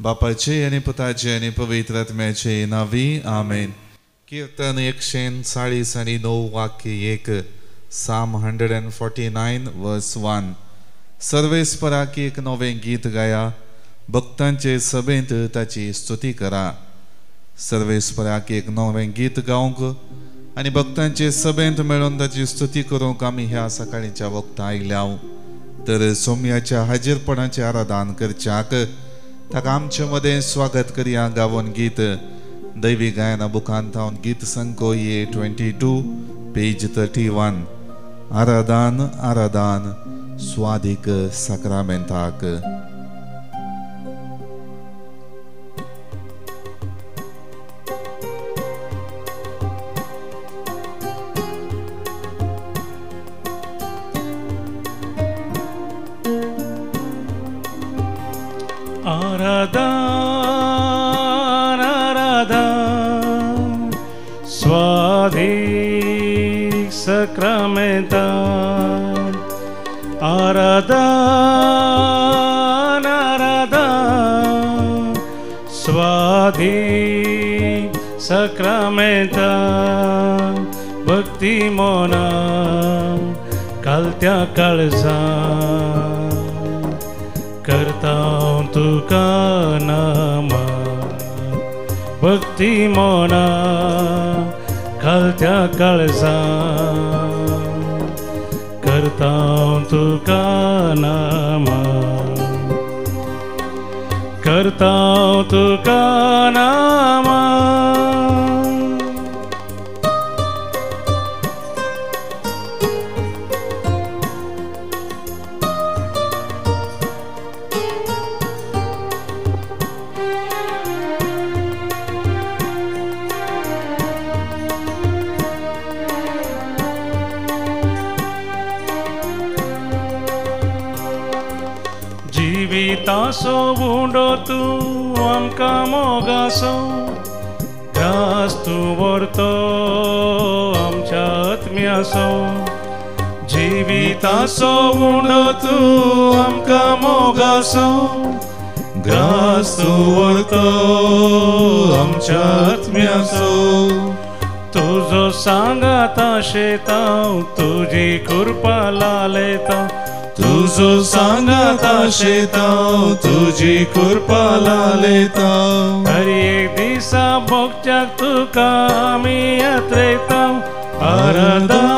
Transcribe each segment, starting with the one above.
बापाचे आणि पुताचे आणि पवित्र आत्म्याचे नावी आमेन. कीर्तन 140 आणि 9 वाक्य 1. Psalm 149 verse 1. सर्वेस्पराक एक नवें गीत गाया, भक्तांचे सभेंत ताची स्तुती करा. सर्वेस्पराक एक नवें गीत गावंक आनी भक्तांचे सभेंत मेळून ताची स्तुती करूंक आमी ह्या सकाळीच्या वक्ता आयल्या. तर सोम्याच्या हाजीरपणाचे आराधन करच्याक ताका आमचे मदें स्वागत करया. गावन गीत दैवी गायना बुकांत हांव गीत संको 22 पेज 31. आराधन आराधन स्वादिक साक्रामेंताक. आराधन आराधन स्वादिक साक्रामेंताक. आराधन आराधन स्वादिक साक्रामेंताक. भक्ती मोना कालत्या काळजान करता तुका नमन. भक्ती मोना कालत्या काळजान करता तुका नमन. करता तुका नमन. जिवितासो उंडो तूं आमकां मोगासो, घास तूं व्हरतो आमच्या आत्म्यासो. जिवितासो उंडो तूं आमकां मोगासो, घास तूं व्हरतो आमच्या आत्म्यासो. तुजो सांगात शेतांव तुजी कृपा लालयता. तुजो सांगात शेतांव तुजी कृपा लालयता. हर एक दिसा भोगच्याक तुका आमी यात्रेता. आराधन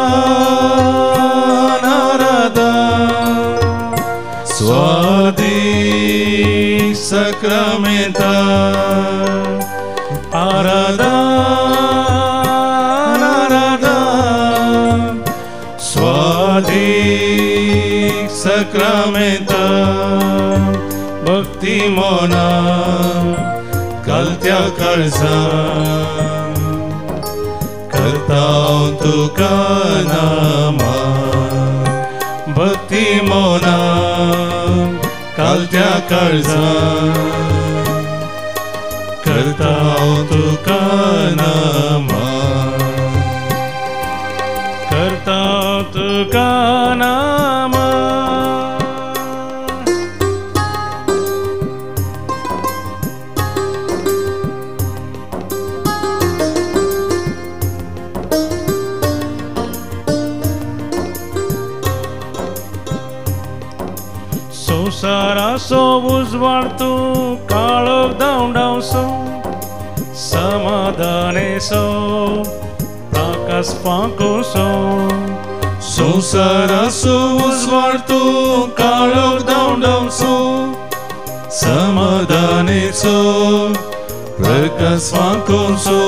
आराधन स्वादिक साक्रामेंताक. आराधन आराधन स्वादिक साक्रामेंताक. भक्ती मोना कालत्या काळजान करता तुका नमन. भक्ती मोना कालत्या काळजान करता तुका नमन. करता तुका नमन. संसाराचो उजवाड तूं काळोख धांवडावसो. समाधानेचो प्रकाश फांकोसो. संसाराचो उजवाड तूं काळोख धांवडावसो. समाधानेचो प्रकाश फांकोसो.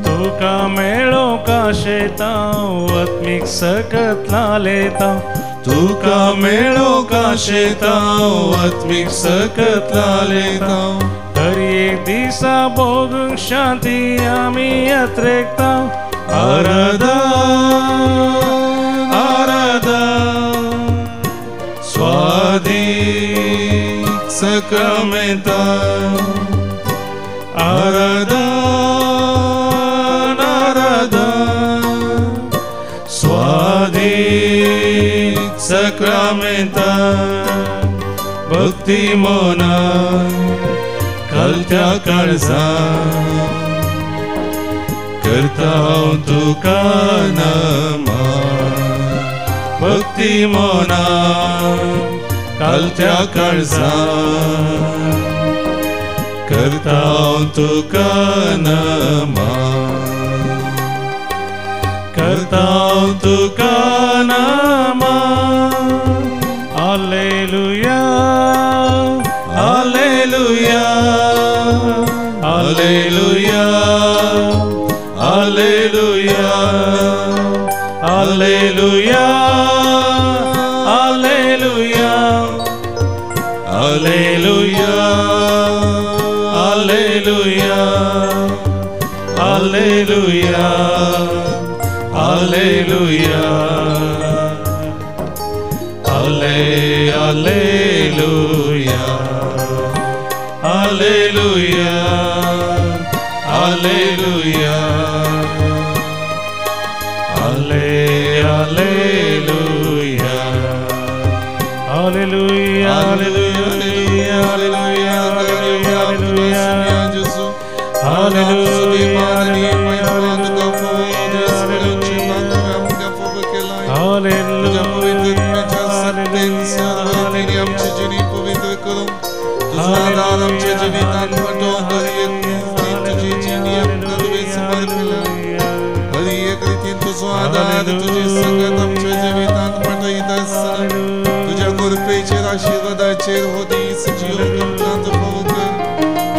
तुका मेळोवंक आशेतां आत्मीक सकत लालयता. तुका मेळोवंक आशेतां आत्मीक सकत लालयता. हर एक दिसा भोगूंक शांती आमी यात्रेकता. आराधन आराधन स्वादिक साक्रामेंताक. आराधन आराधन स्वादिक साक्रामेंताक. भक्ती मोना कालत्या काळजांत करता हांव तुका नमन भक्ती मनान कालत्या काळजांत करता हांव तुका नमन करता हांव तुका नमन हालेलुया हालेलुया हालेलुया हालेलुया हालेलुया हालेलुया हालेलुया हालेलुया हालेलुया हालेलुया हालेलुया हालेलुया हालेलुया हालेलुया हालेलुया हालेलुया तुझ्या कृपेचेर आशीर्वादाचेर हो दीस जीवन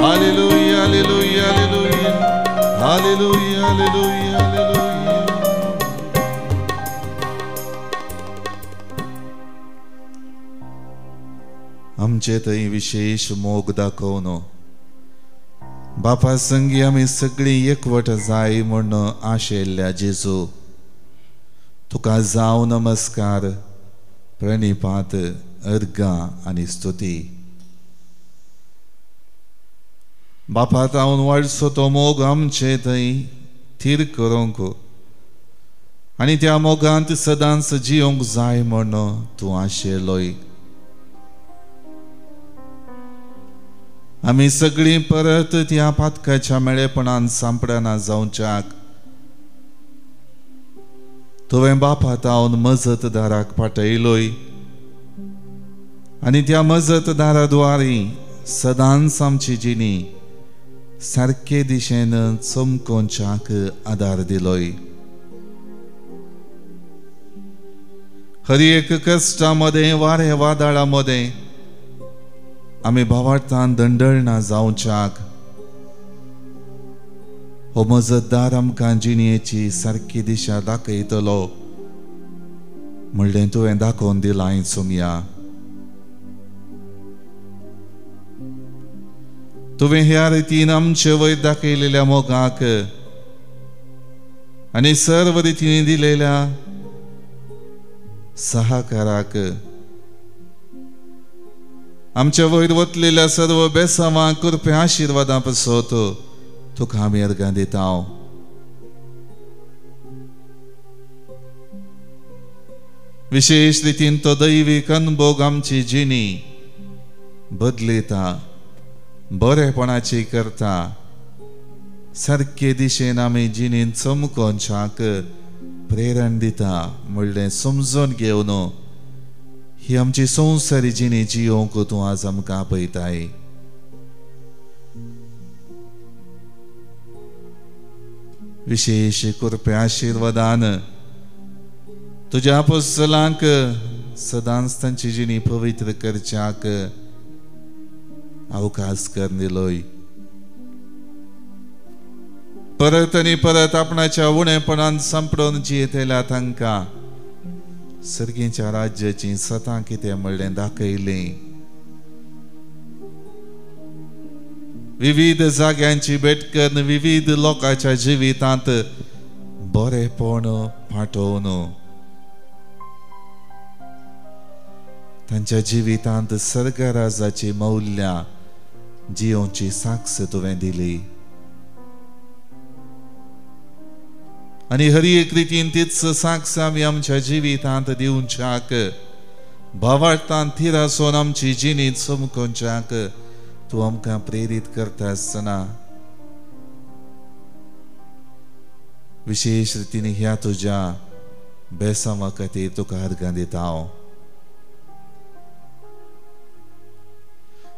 हालेलुया हालेलुया हालेलुया हालेलुया हालेलुया हालेलुया आमचे थंय विशेष मोग दाखोवन बापा संगी आमी सगळीं एकवट जाय म्हण आशेल्ल्या जेजू तुका जाव नमस्कार प्रणिपात अर्गां आनी स्तुती बापा तावन वाडसो तो मोग आमचे थंय थीर करूंक आनी त्या मोगांत सदांच जियोंक जाय म्हण तूं आशेलोय आमी सगळीं परत त्या पातकाच्या मेळेपणान सांपडना जावच्याक तुवें बापा तावन मजतदाराक पाठयलोय आनी त्या मजतदाराद्वारे सदांच आमची जिणी सारके दिशेन चमकोवच्याक आदार दिलोय हर एक कश्टामध्ये वारे वादळामध्ये आमी भावार्थान दंडळना जावच्याक हो मजतदार आमकां जिणेची सारकी दिशा दाखयतलो म्हणलें तुवें दाखोवन दिलां सुमया तुवें ह्या रितीन आमचे वयर दाखयलेल्या मोगाक आनी सर्व रितीन दिलेल्या सहकाराक आमच्या वयर वतलेल्या सर्व बेसांवांक कृपे आशिर्वादां पासत तुका आमी अर्गां दिता विशेष रितीन तो दैवीक अनुभव आमची जिणी बदलयता बरेपणाची करता सारके दिशेन आमी जिणेन चमकोवच्याक प्रेरण दिता म्हणलें समजून घेवन ही आमची संवसारी जिणी जियोंक तूं आज आमकां आपयताय विशेष कृपे आशिर्वादान तुज्या अपोस्तलांक सदांच तांची जिणी पवित्र करच्याक अवकाश कर दिलोय परत आनी परत आपणाच्या उणेपणान संपडून जियेतेल्या तांकां सर्गेच्या राज्याची सतां कितें म्हणलें दाखयलें विविध जाग्यांची भेटकन विविध लोकांच्या जिवितांत बरेपण पाठोवन तांच्या जिवितांत सर्गराजाची मौल्यां जियोंची साक्ष तुवें दिली आनी हर एक रितीन तीच साक्ष आमी आमच्या जिवितांत दिवच्याक भावार्थान थिर आसून आमची जिणी चमकोवच्याक तू आमकां प्रेरीत करता आसतना विशेष रितीन ह्या तुज्या बेसामा खातीर तुका अर्गां दिता हांव.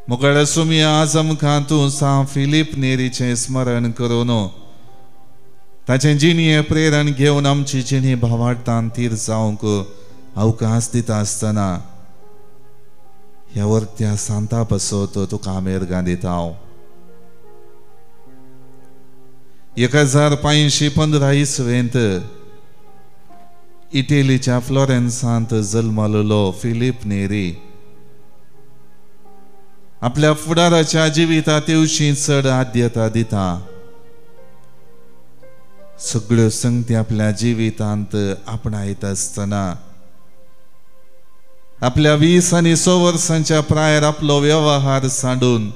मोकळ्या सुमी आज आमकां तूं सा फिलीप नेरीचें स्मरण करून ताचें जिणें प्रेरण घेवन आमची जिणी भावार्थान तीर जावंक अवकाश दिता आसतना ह्या वर्त्या सांता पासत तुका आमी अर्गां दिता हांव. 1515 इसवेंत इटलीच्या फ्लोरेन्सांत जल्मलेलो फिलीप नेरी आपल्या फुडाराच्या जिविता तेवशी चड आद्यता दिता. सगळ्यो संगती आपल्या जिवितांत आपणायत आसतना आपल्या 20 आनी 6 वर्सांच्या प्रायार आपलो व्यवहार सांडून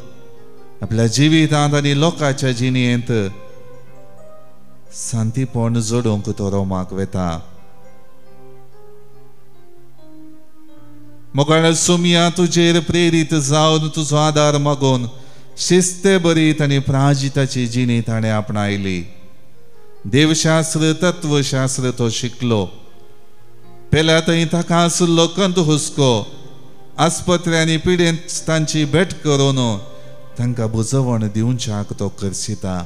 आपल्या जिवितांत आनी लोकांच्या जिणेंत शांतीपण जोडूंक तो रोमाक वेता. मोकळ्या सुमया तुजेर प्रेरीत जावन तुजो आदार मागून शिस्ते बरीत आनी प्राजिताची जिणी ताणें आपणायली. देवशास्त्र तत्वशास्त्र तो शिकलो. पेल्या थंय ताका आसलो कंत हुस्को आस्पत्र्यांनी पिडेंत तांची भेट करून तांकां बुजवण दिवच्याक तो करसिता.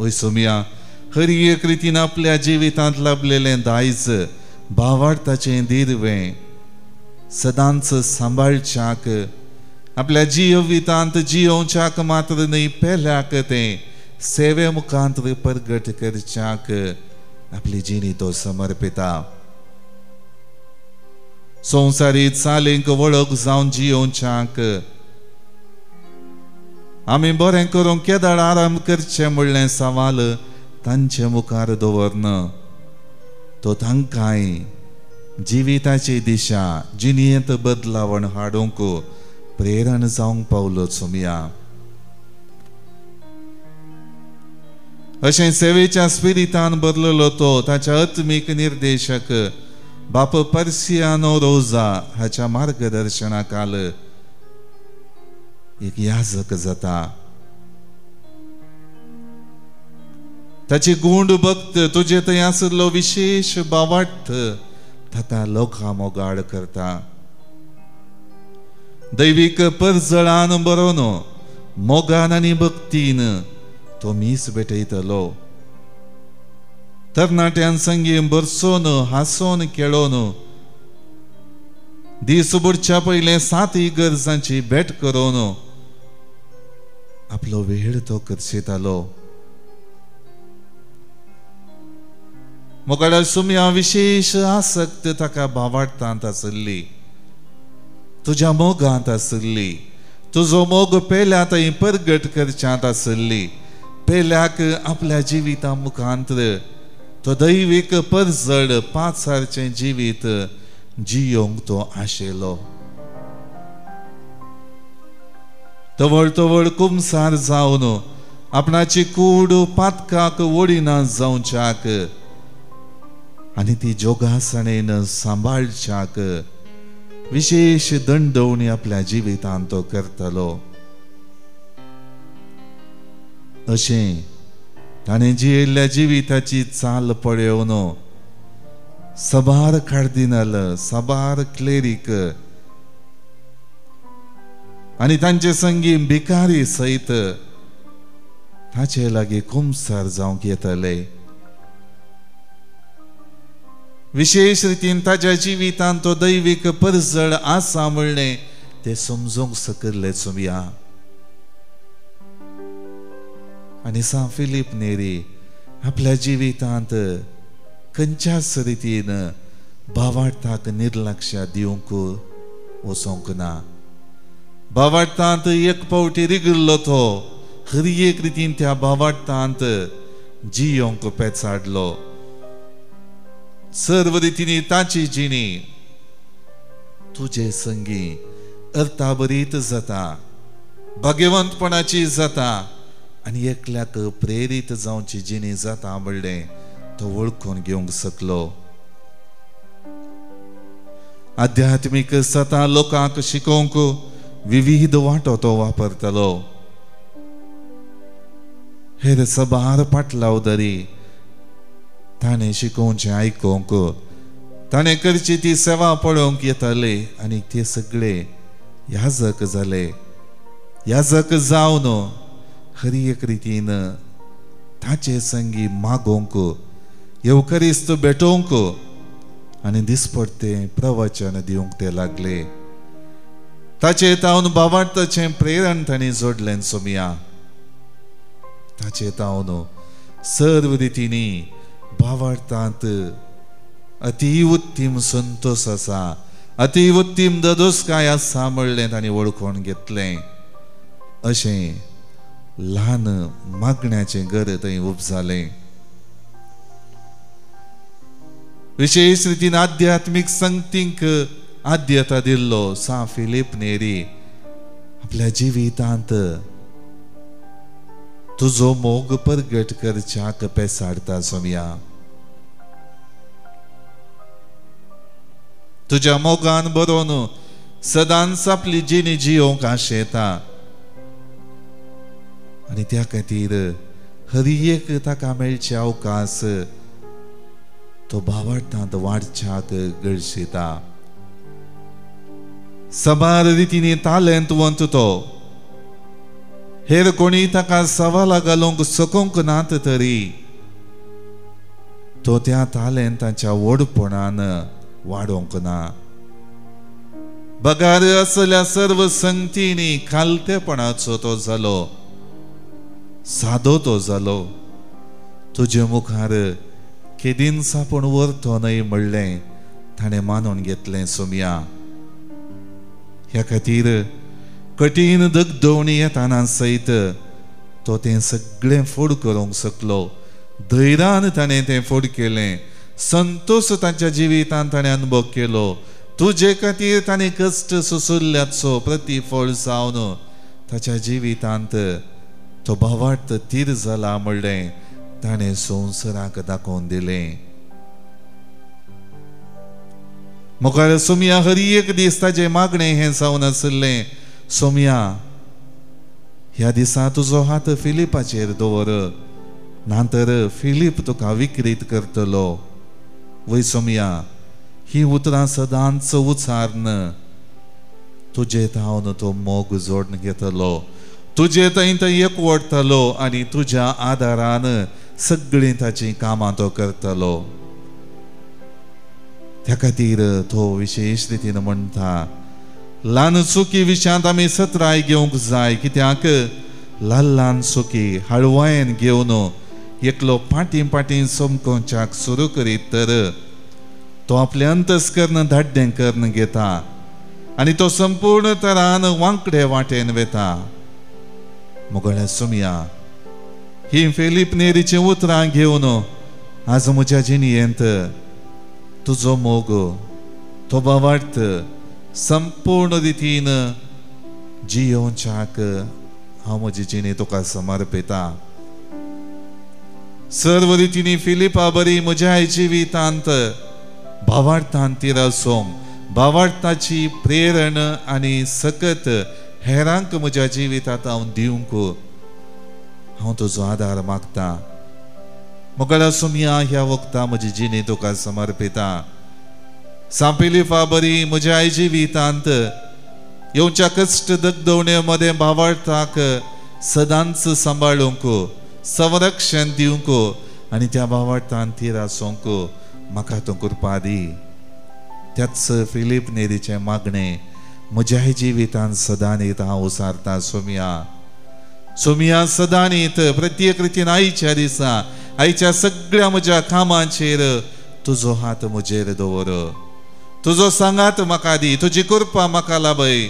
ओय सुमया, हर एक रितीन आपल्या जिवितांत लाभलेलें दायज भावार्थाचें दिरवें सदांच सांबाळच्याक आपल्या जिवितांत जियोवच्याक मात्र न्ही पेल्याक तें सेवे मुखांत प्रगट करच्याक आपली जिणी तो समर्पिता. संवसारी चालींक वळख जावन जियोवच्याक आमी बरें करूंक केदार आराम करचें म्हणलें सवाल तांचे मुखार दवरन तो तांकांय जिविताची दिशा जिणेंत बदलावण हाडूंक प्रेरण जावंक पावलो सुमया. अशें सेवेच्या स्पिरितान भरलेलो तो ताच्या आत्मीक निर्देशक बाप पर्सियानो रोजा हाच्या मार्गदर्शना खाल एक याजक जाता. ताची गूंड भक्त तुजे थंय आसलो विशेष भावार्थ ताका लोकां मोगाळ करता. दैवीक परजळान बरोवन मोगान आनी भक्तीन तो मीस भेटयतलो. तरणाट्यां संगी बरसोन हांसोन खेळोन दीस बुडच्या पयलें 7 गरजांची भेट करून आपलो वेळ तो करशितालो. मोकळ्या सुमया विशेष आसक्त ताका भावार्थांत आसली, तुज्या मोगांत आसली, तुजो मोग पेल्या थंय प्रगट करच्यांत आसली. पेल्याक आपल्या जिविता मुखांत तो दैवीक परजड पाचारचें जिवीत जियोंक तो आशेलो. तवळ तवळ कुमसार जावन आपणाची कूड पातकाक वडिना जावच्याक आनी ती जोगासणेन सांबाळच्याक विशेष दंडवणी आपल्या जिवितांत तो करतलो. अशें ताणें जियेल्ल्या जिविताची चाल पळयोवन सबार कार्दिनल, सबार क्लेरीक आनी तांचे संगी भिकारी सयत ताचे लागीं कुमसार जावंक येतले. विशेष रितीन ताच्या जिवितांत तो दैवीक परजळ आसा म्हणलें ते समजूंक सकयले सुमया. आनी सा फिलीप नेरी आपल्या जिवितांत खंयच्याच रितीन भावार्थाक निर्लक्ष दिवंक वचोंक ना. भावार्थांत एक पावटी रिगिल्लो तो हर एक रितीन त्या भावार्थांत जियोंक पेचाडलो. सर्व रितीनी ताची जिणी तुजे संगी अर्थाबरीत जाता, भाग्यवंतपणाची जाता आनी एकल्याक प्रेरीत जावची जिणी जाता म्हणलें तो वळखून घेवंक शकलो. आध्यात्मिक सता लोकांक शिकोवंक विविध वांटो तो वापरतलो. हेर सबार पाटलावदरी ताणे शिकोवचें आयकोवंक, ताणे करची ती सेवा पळोवंक येताले आनी ते सगळे याजक जाले. याजक जावन खरी एक रितीन ताचे संगी मागोवंक, येवकरिस्त भेटोवंक आनी दिसपडते प्रवचन दिवंक ते लागले. ताचे तावन भावार्थाचें प्रेरण तांणी जोडलें सोमिया. ताचे तावन सर्व रितींनी भावार्थांत अति उत्तीम संतोष आसा, अति उत्तीम ददोसकाय आसा म्हणलें तांणी वळखून घेतलें. अशें ल्हान मागण्याचें घर थंय उपजालें. विशेष रितीन आध्यात्मीक संगतींक आद्यता दिल्लो सा फिलीप नेरी आपल्या जिवितांत तुजो मोग परगट करच्याक पेसाडता सोमिया. तुज्या मोगान बरोवन सदांच आपली जिणी जियोवंक आशेता आनी त्या खातीर हर एक ताका मेळचे अवकाश तो भावार्थांत वाडच्याक गरजेता. सबार रितींनी तालेंतवंत तो. हेर कोणी ताका सवाला घालूंक सकोंक नात तरी तो त्या तालेंताच्या व्हडपणान वाडोवंक ना. बगार असल्या सर्व संगतींनी खालतेपणाचो तो जालो, सादो तो जालो. तुजे मुखार केदीन सापूण व्हरतो न्हय म्हणलें ताणें मानून घेतलें सोमिया. ह्या खातीर कठीण दगदवणी येताना सयत तो तें सगळें फूड करूंक शकलो. धैर्यान ताणें तें फूड केलें. संतोष ताच्या जिवितांत ताणें अनुभव केलो. तुजे खातीर ताणें कश्ट सोंसुल्ल्याचो प्रतिफळ जावन ताच्या जिवितांत तो भावार्थ तीर जाला म्हणलें ताणें संवसाराक दाखोवन दिलें. मुखार सोमिया हर एक दीस ताजें मागणें हें जावन आसलें. सोमिया, ह्या दिसा तुजो हात फिलिपाचेर दवर, नातर फिलीप तुका विकृत करतलो. वय सोमिया, ही उतरां सदांच उच्चारन तुजे तावन तो मोग जोडून घेतलो. तुजे थंय तो एकवटतलो आनी तुज्या आदारान सगळीं ताची कामां तो करतलो. त्या खातीर तो विशेष रितीन म्हणटा, ल्हान चुकी विशयांत आमी सत्राय घेवंक जाय. कित्याक ल्हान ल्हान चुकी हळवायेन घेवन एकलो पाटीं पाटीं समकोवच्याक सुरू करीत तर तो आपलें अंतस्करण धाड्डें करून घेता आनी तो संपूर्ण तरान वांकडे वाटेन वेता. मुगळ्या सोमिया, ही फिलीप नेरीचीं उतरां घेवन आज म्हज्या जिणयेंत तुजो मोग, तो भावार्थ संपूर्ण रितीन जियोवच्याक हांव म्हजी जिणी तुका समर्पिता. सर्व रितींनी फिलिपा बरी म्हज्या जिवितांत भावार्थांत ती आसूंक, भावार्थाची प्रेरण आनी सकत हेरांक म्हज्या जिवितांत हांव दिवंक हांव तुजो आदार मागता. मुगळा सोमिया, ह्या वक्ता म्हजी जिणी तुका समर्पिता. फिलिपा बरी म्हज्या जिवितांत येवच्या कश्ट दगदवणे मध्ये भावार्थाक सदांच सांबाळूंक, संरक्षण दिवंक आनी त्या भावार्थांत तीर आसूंक म्हाका तूं कृपा दी. त्याच फिलीप नेरीचें मागणें म्हज्या जिवितांत सदांनीत हांव उसारता. सोमिया, सोमिया, सदांनीत प्रत्येक रितीन आयच्या दिसा आयच्या सगळ्या म्हज्या कामांचेर तुजो हात म्हजेर दवर. तुजो सांगात म्हाका दी, तुजी कृपा म्हाका लाभय.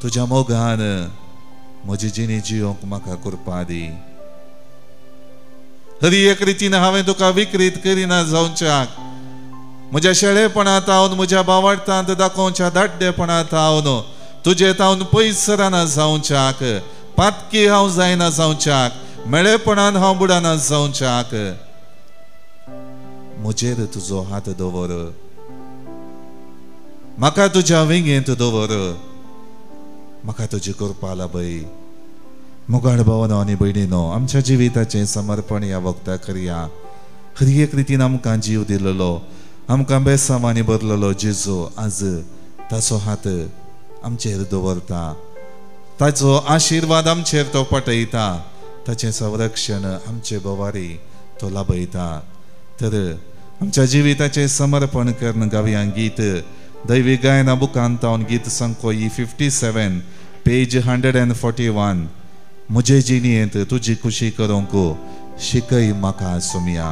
तुज्या मोगान म्हजी जिणी जियोंक म्हाका कृपा दी. हर एक रितीन हांवें तुका विकृत करिना जावच्याक, म्हज्या शेळेपणांत हांव म्हज्या भावार्थांत दाखोवच्या धाड्डेपणांत हांव तुजे तावन पयस सराना जावच्याक, पातकी हांव जायना जावच्याक, मेळेपणान हांव बुडाना जावच्याक म्हजेर तुजो हात दवर. म्हाका तुज्या विंगेंत दवर, म्हाका तुजी कृपा लाभय. मुगाड भावनो आनी भयणीनो, आमच्या जिविताचें समर्पण ह्या वखदाक करया. खरी एक रितीन आमकां जीव दिलेलो, आमकां बेसांवांनी भरलेलो जेजू आज ताचो हात आमचेर दवरता, ताचो आशिर्वाद आमचेर तो पटयता, ताचें संरक्षण आमचे बोवारी तो लाभयता. तर आमच्या जिविताचें समर्पण करून गावया गीत दैवी गायना बुकांत हांव गीत संख्या 57 पेज 141. मुजे जिणेंत तुजी खुशी करूंक शिकय म्हाका सुमिया.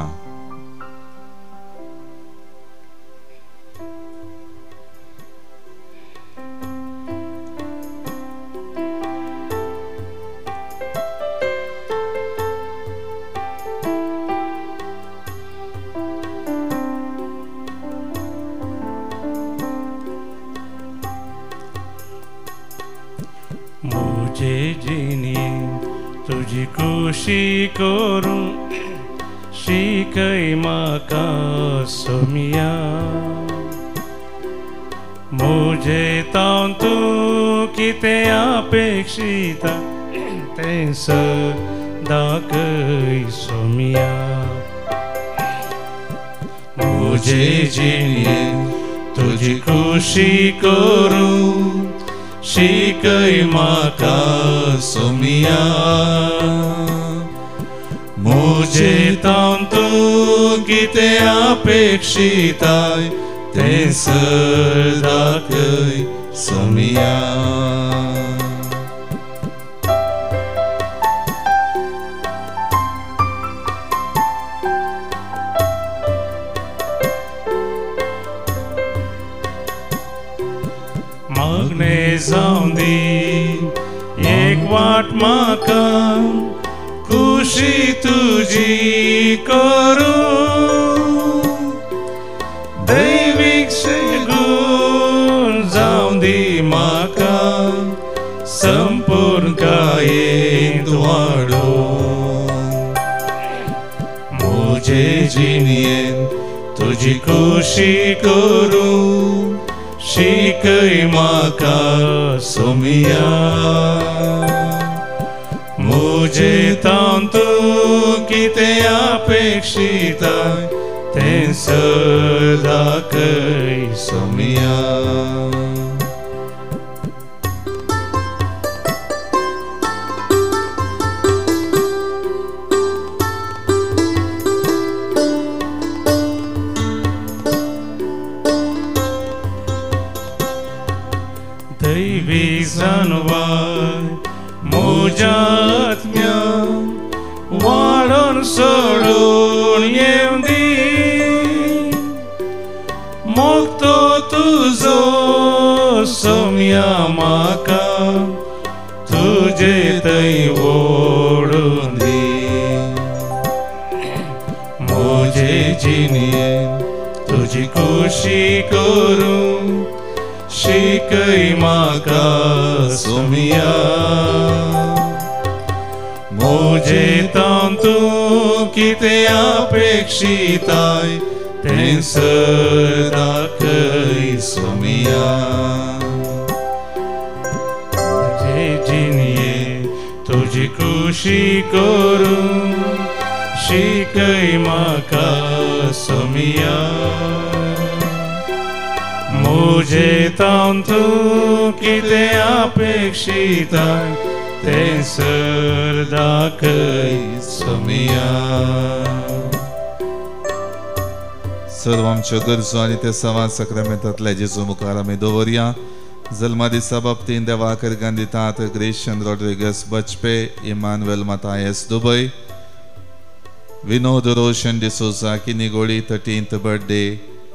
मुझे जिनी तुझी खुशी करूं शिकय म्हाका सुमिया. मुझे तावन तूं कितें अपेक्षिता तें सदां दाखय सुमिया. मुझे जिनी तुझी खुशी करूं शिकय म्हाका सुमिया. मुझे तावन तूं कितें अपेक्षिताय तें सदां दाखय सुमिया. मागणे जावं दी एक वाट म्हाका खुशी तुजी करूं. दैवीक शेगून जावं दी म्हाका संपूर्ण कायेंत वाडूं. मुजे जिणेंत तुजी खुशी करूं शिकय म्हाका सुमिया. मुझे तावन तूं कितें अपेक्षिताय तें सदां दाखय सुमिया. दैवी जानवार म्हज्या आत्म्या वाडोन सोडून येवं दी. मोगतो तुजो सुमिया म्हाका तुजे थंय ओडून दी. म्हजे जिणेंत तुजी खुशी करूं शिकय म्हाका सुमिया. मुझे तावन तूं कितें अपेक्षिताय तें सदां दाखय सुमिया. मुझे जिणेंत तुजी खुशी करूं शिकय म्हाका सुमिया. मुझे तावन तूं कितें अपेक्षिताय तें सदां दाखय सुमिया. सर्व आमच्यो गरजो आनी ते संवाद सक्रामेंतांतले जेजू मुखार आमी दवरया. जल्मा दिसा बाबतीन देवाक अर्गां दितात Gration Rodrigues Bajpe, Emmanuel Mathias Dubai, Vinod Roshan D'Souza Kinnigoli 13th birthday,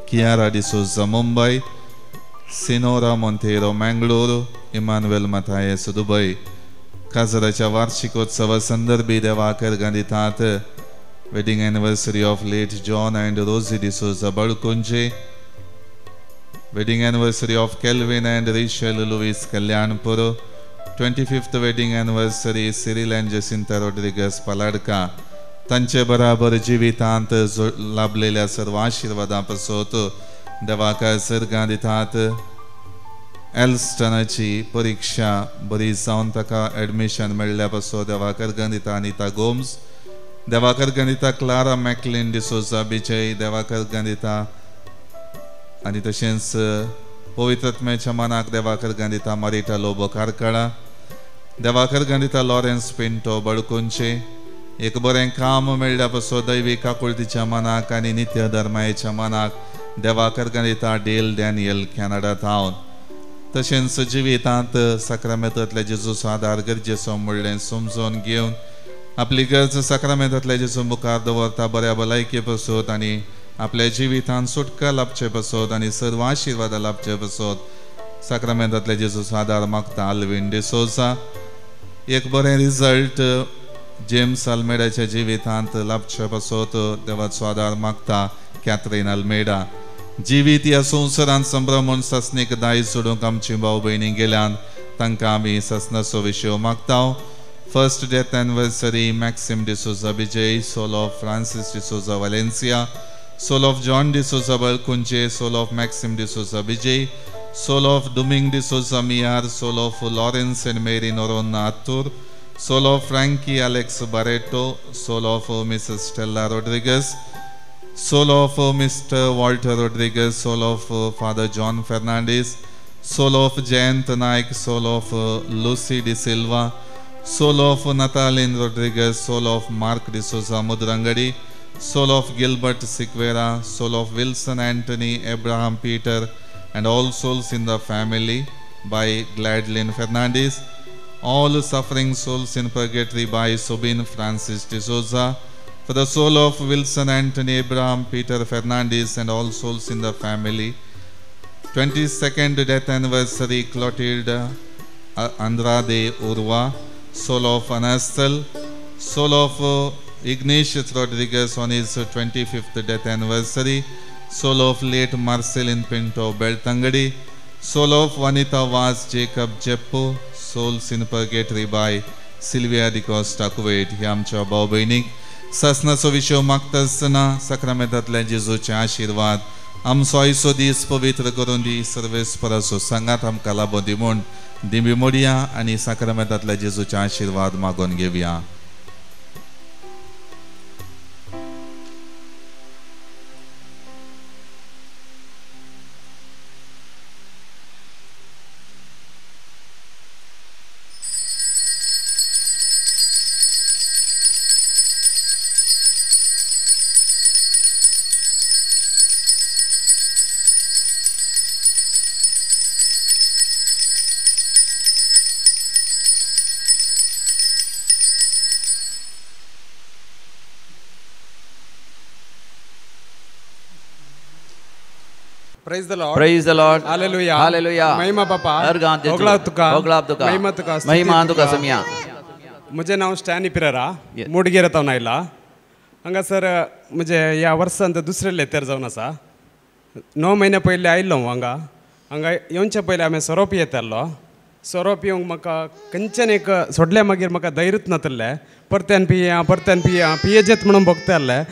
Kiara D'Souza Mumbai, Sinora Monteiro Mangalore, Emmanuel Mathias Dubai. काजराच्या वार्षिकोत्सवा संदर्भी देवाक अर्गां दितात wedding anniversary of late John and Rosy D'Souza Balkunje, wedding anniversary of Kelvin and Richelle Lewis Kalyanpur, 25th wedding anniversary Cyril and Jacintha Rodrigues Paladka. तांचे बराबर जिवितांत लाभलेल्या सर्व आशिर्वादां पासत देवाक सर्गां दितात. एल्स्टनाची परीक्षा बरी जावन ताका एडमिशन मेळ्ळ्या पासून देवाकर गणिता अनिता गोम्स, देवाकर गणिता क्लारा मॅकलिन डिसोजा विजय, देवाकर गणिता आनी तशेंच पवित्रत्म्याच्या मनाक देवाकर गणिता मारिटा लोबो कारकळा, देवाकर गणिता लॉरेन्स पिंटो बडकुंचे. एक बरें काम मेळ्ळ्या पासून दैवी काकुळतीच्या मनाक आनी नित्य धर्मायेच्या मनाक देवाकर गणिता डेल डॅनियल कॅनडा टावन. तशेंच जिवितांत साक्रामेंतांतल्या जेजूचो आदार गरजेचो म्हणलें समजून घेवन आपली गरज साक्रामेंतांतल्या जेजू मुखार दवरता बऱ्या भलायके पासून आनी आपल्या जिवितांत सुटका लाभचे पासून आनी सर्व आशिर्वाद लाभचे पासून साक्रामेंतांतल्या जेजूचो आदार मागता आल्विन डिसोजा. एक बरें रिजल्ट जेम्स आल्मेडाच्या जिवितांत लाभचे पासून देवाचो आदार मागता कॅथरीन आल्मेडा. जिवीत ह्या संवसारांत संभ्रमून ससनीक दायज सोडूंक आमची भाव भयणी गेल्यान तांकां आमी ससनाचो विशय मागता. First death anniversary Maxim D'Souza Vijay, soul of Francis D'Souza Valencia, soul of John D'Souza Balkunje, soul of Maxim D'Souza Vijay, soul of Duming D'Souza Miyar, soul of Lawrence and Mary Noronha Atur, soul of Franky Alex Barreto, soul of Mrs Stella Rodrigues, soul of Mr. Walter Rodriguez, soul of Father John Fernandez, soul of Jayant Naik, soul of Lucy De Silva, soul of Natalin Rodriguez, soul of Mark D'Souza Mudrangadi, soul of Gilbert Siqueira, soul of Wilson Anthony Abraham Peter, and all souls in the family by Gladlyn Fernandez, all suffering souls in purgatory by Subin Francis D'Souza, for the soul of Wilson Anthony Abraham Peter Fernandez and all souls in the family. 22nd death anniversary Clotilde Andrade Urva, soul of Anastal, soul of Ignatius Rodriguez on his 25th death anniversary, soul of late Marcelin Pinto Beltangadi, soul of Vanita Vaz Jacob Jeppo, souls in purgatory by Sylvia Di Costa Kuwait. ह्या आमच्या भाव भयणीक ससनाचो विशय मागता आसतना साक्रामेंतांतल्या जेजूचे आशिर्वाद आमचो आयचो दीस पवित्र करून दी, सर्वेस्पराचो सांगात आमकां लाबो दी म्हूण दिमी मोडया आनी साक्रामेंतांतल्या जेजूचे आशिर्वाद मागून घेवया. Praise the Lord. Praise the Lord. Hallelujah. Hallelujah. महिमा बापा. ओगलाब तुका. महिमा तुका समया. मुझे नाव स्टॅनी पिरारा मोडगेर येता नायला हांगा सर म्हणजे ह्या वर्सांत दुसरे लेतेर जावन आसा. 9 महिने पयलीं आयिल्लो हांगा येवच्या पयलीं हांवें सोरोप येतालो. सोरोप येवंक म्हाका खंयच्यान एक सोडल्या मागीर म्हाका धैर्यच नातलें. परत्यान पियेजेत म्हणून भोगताले.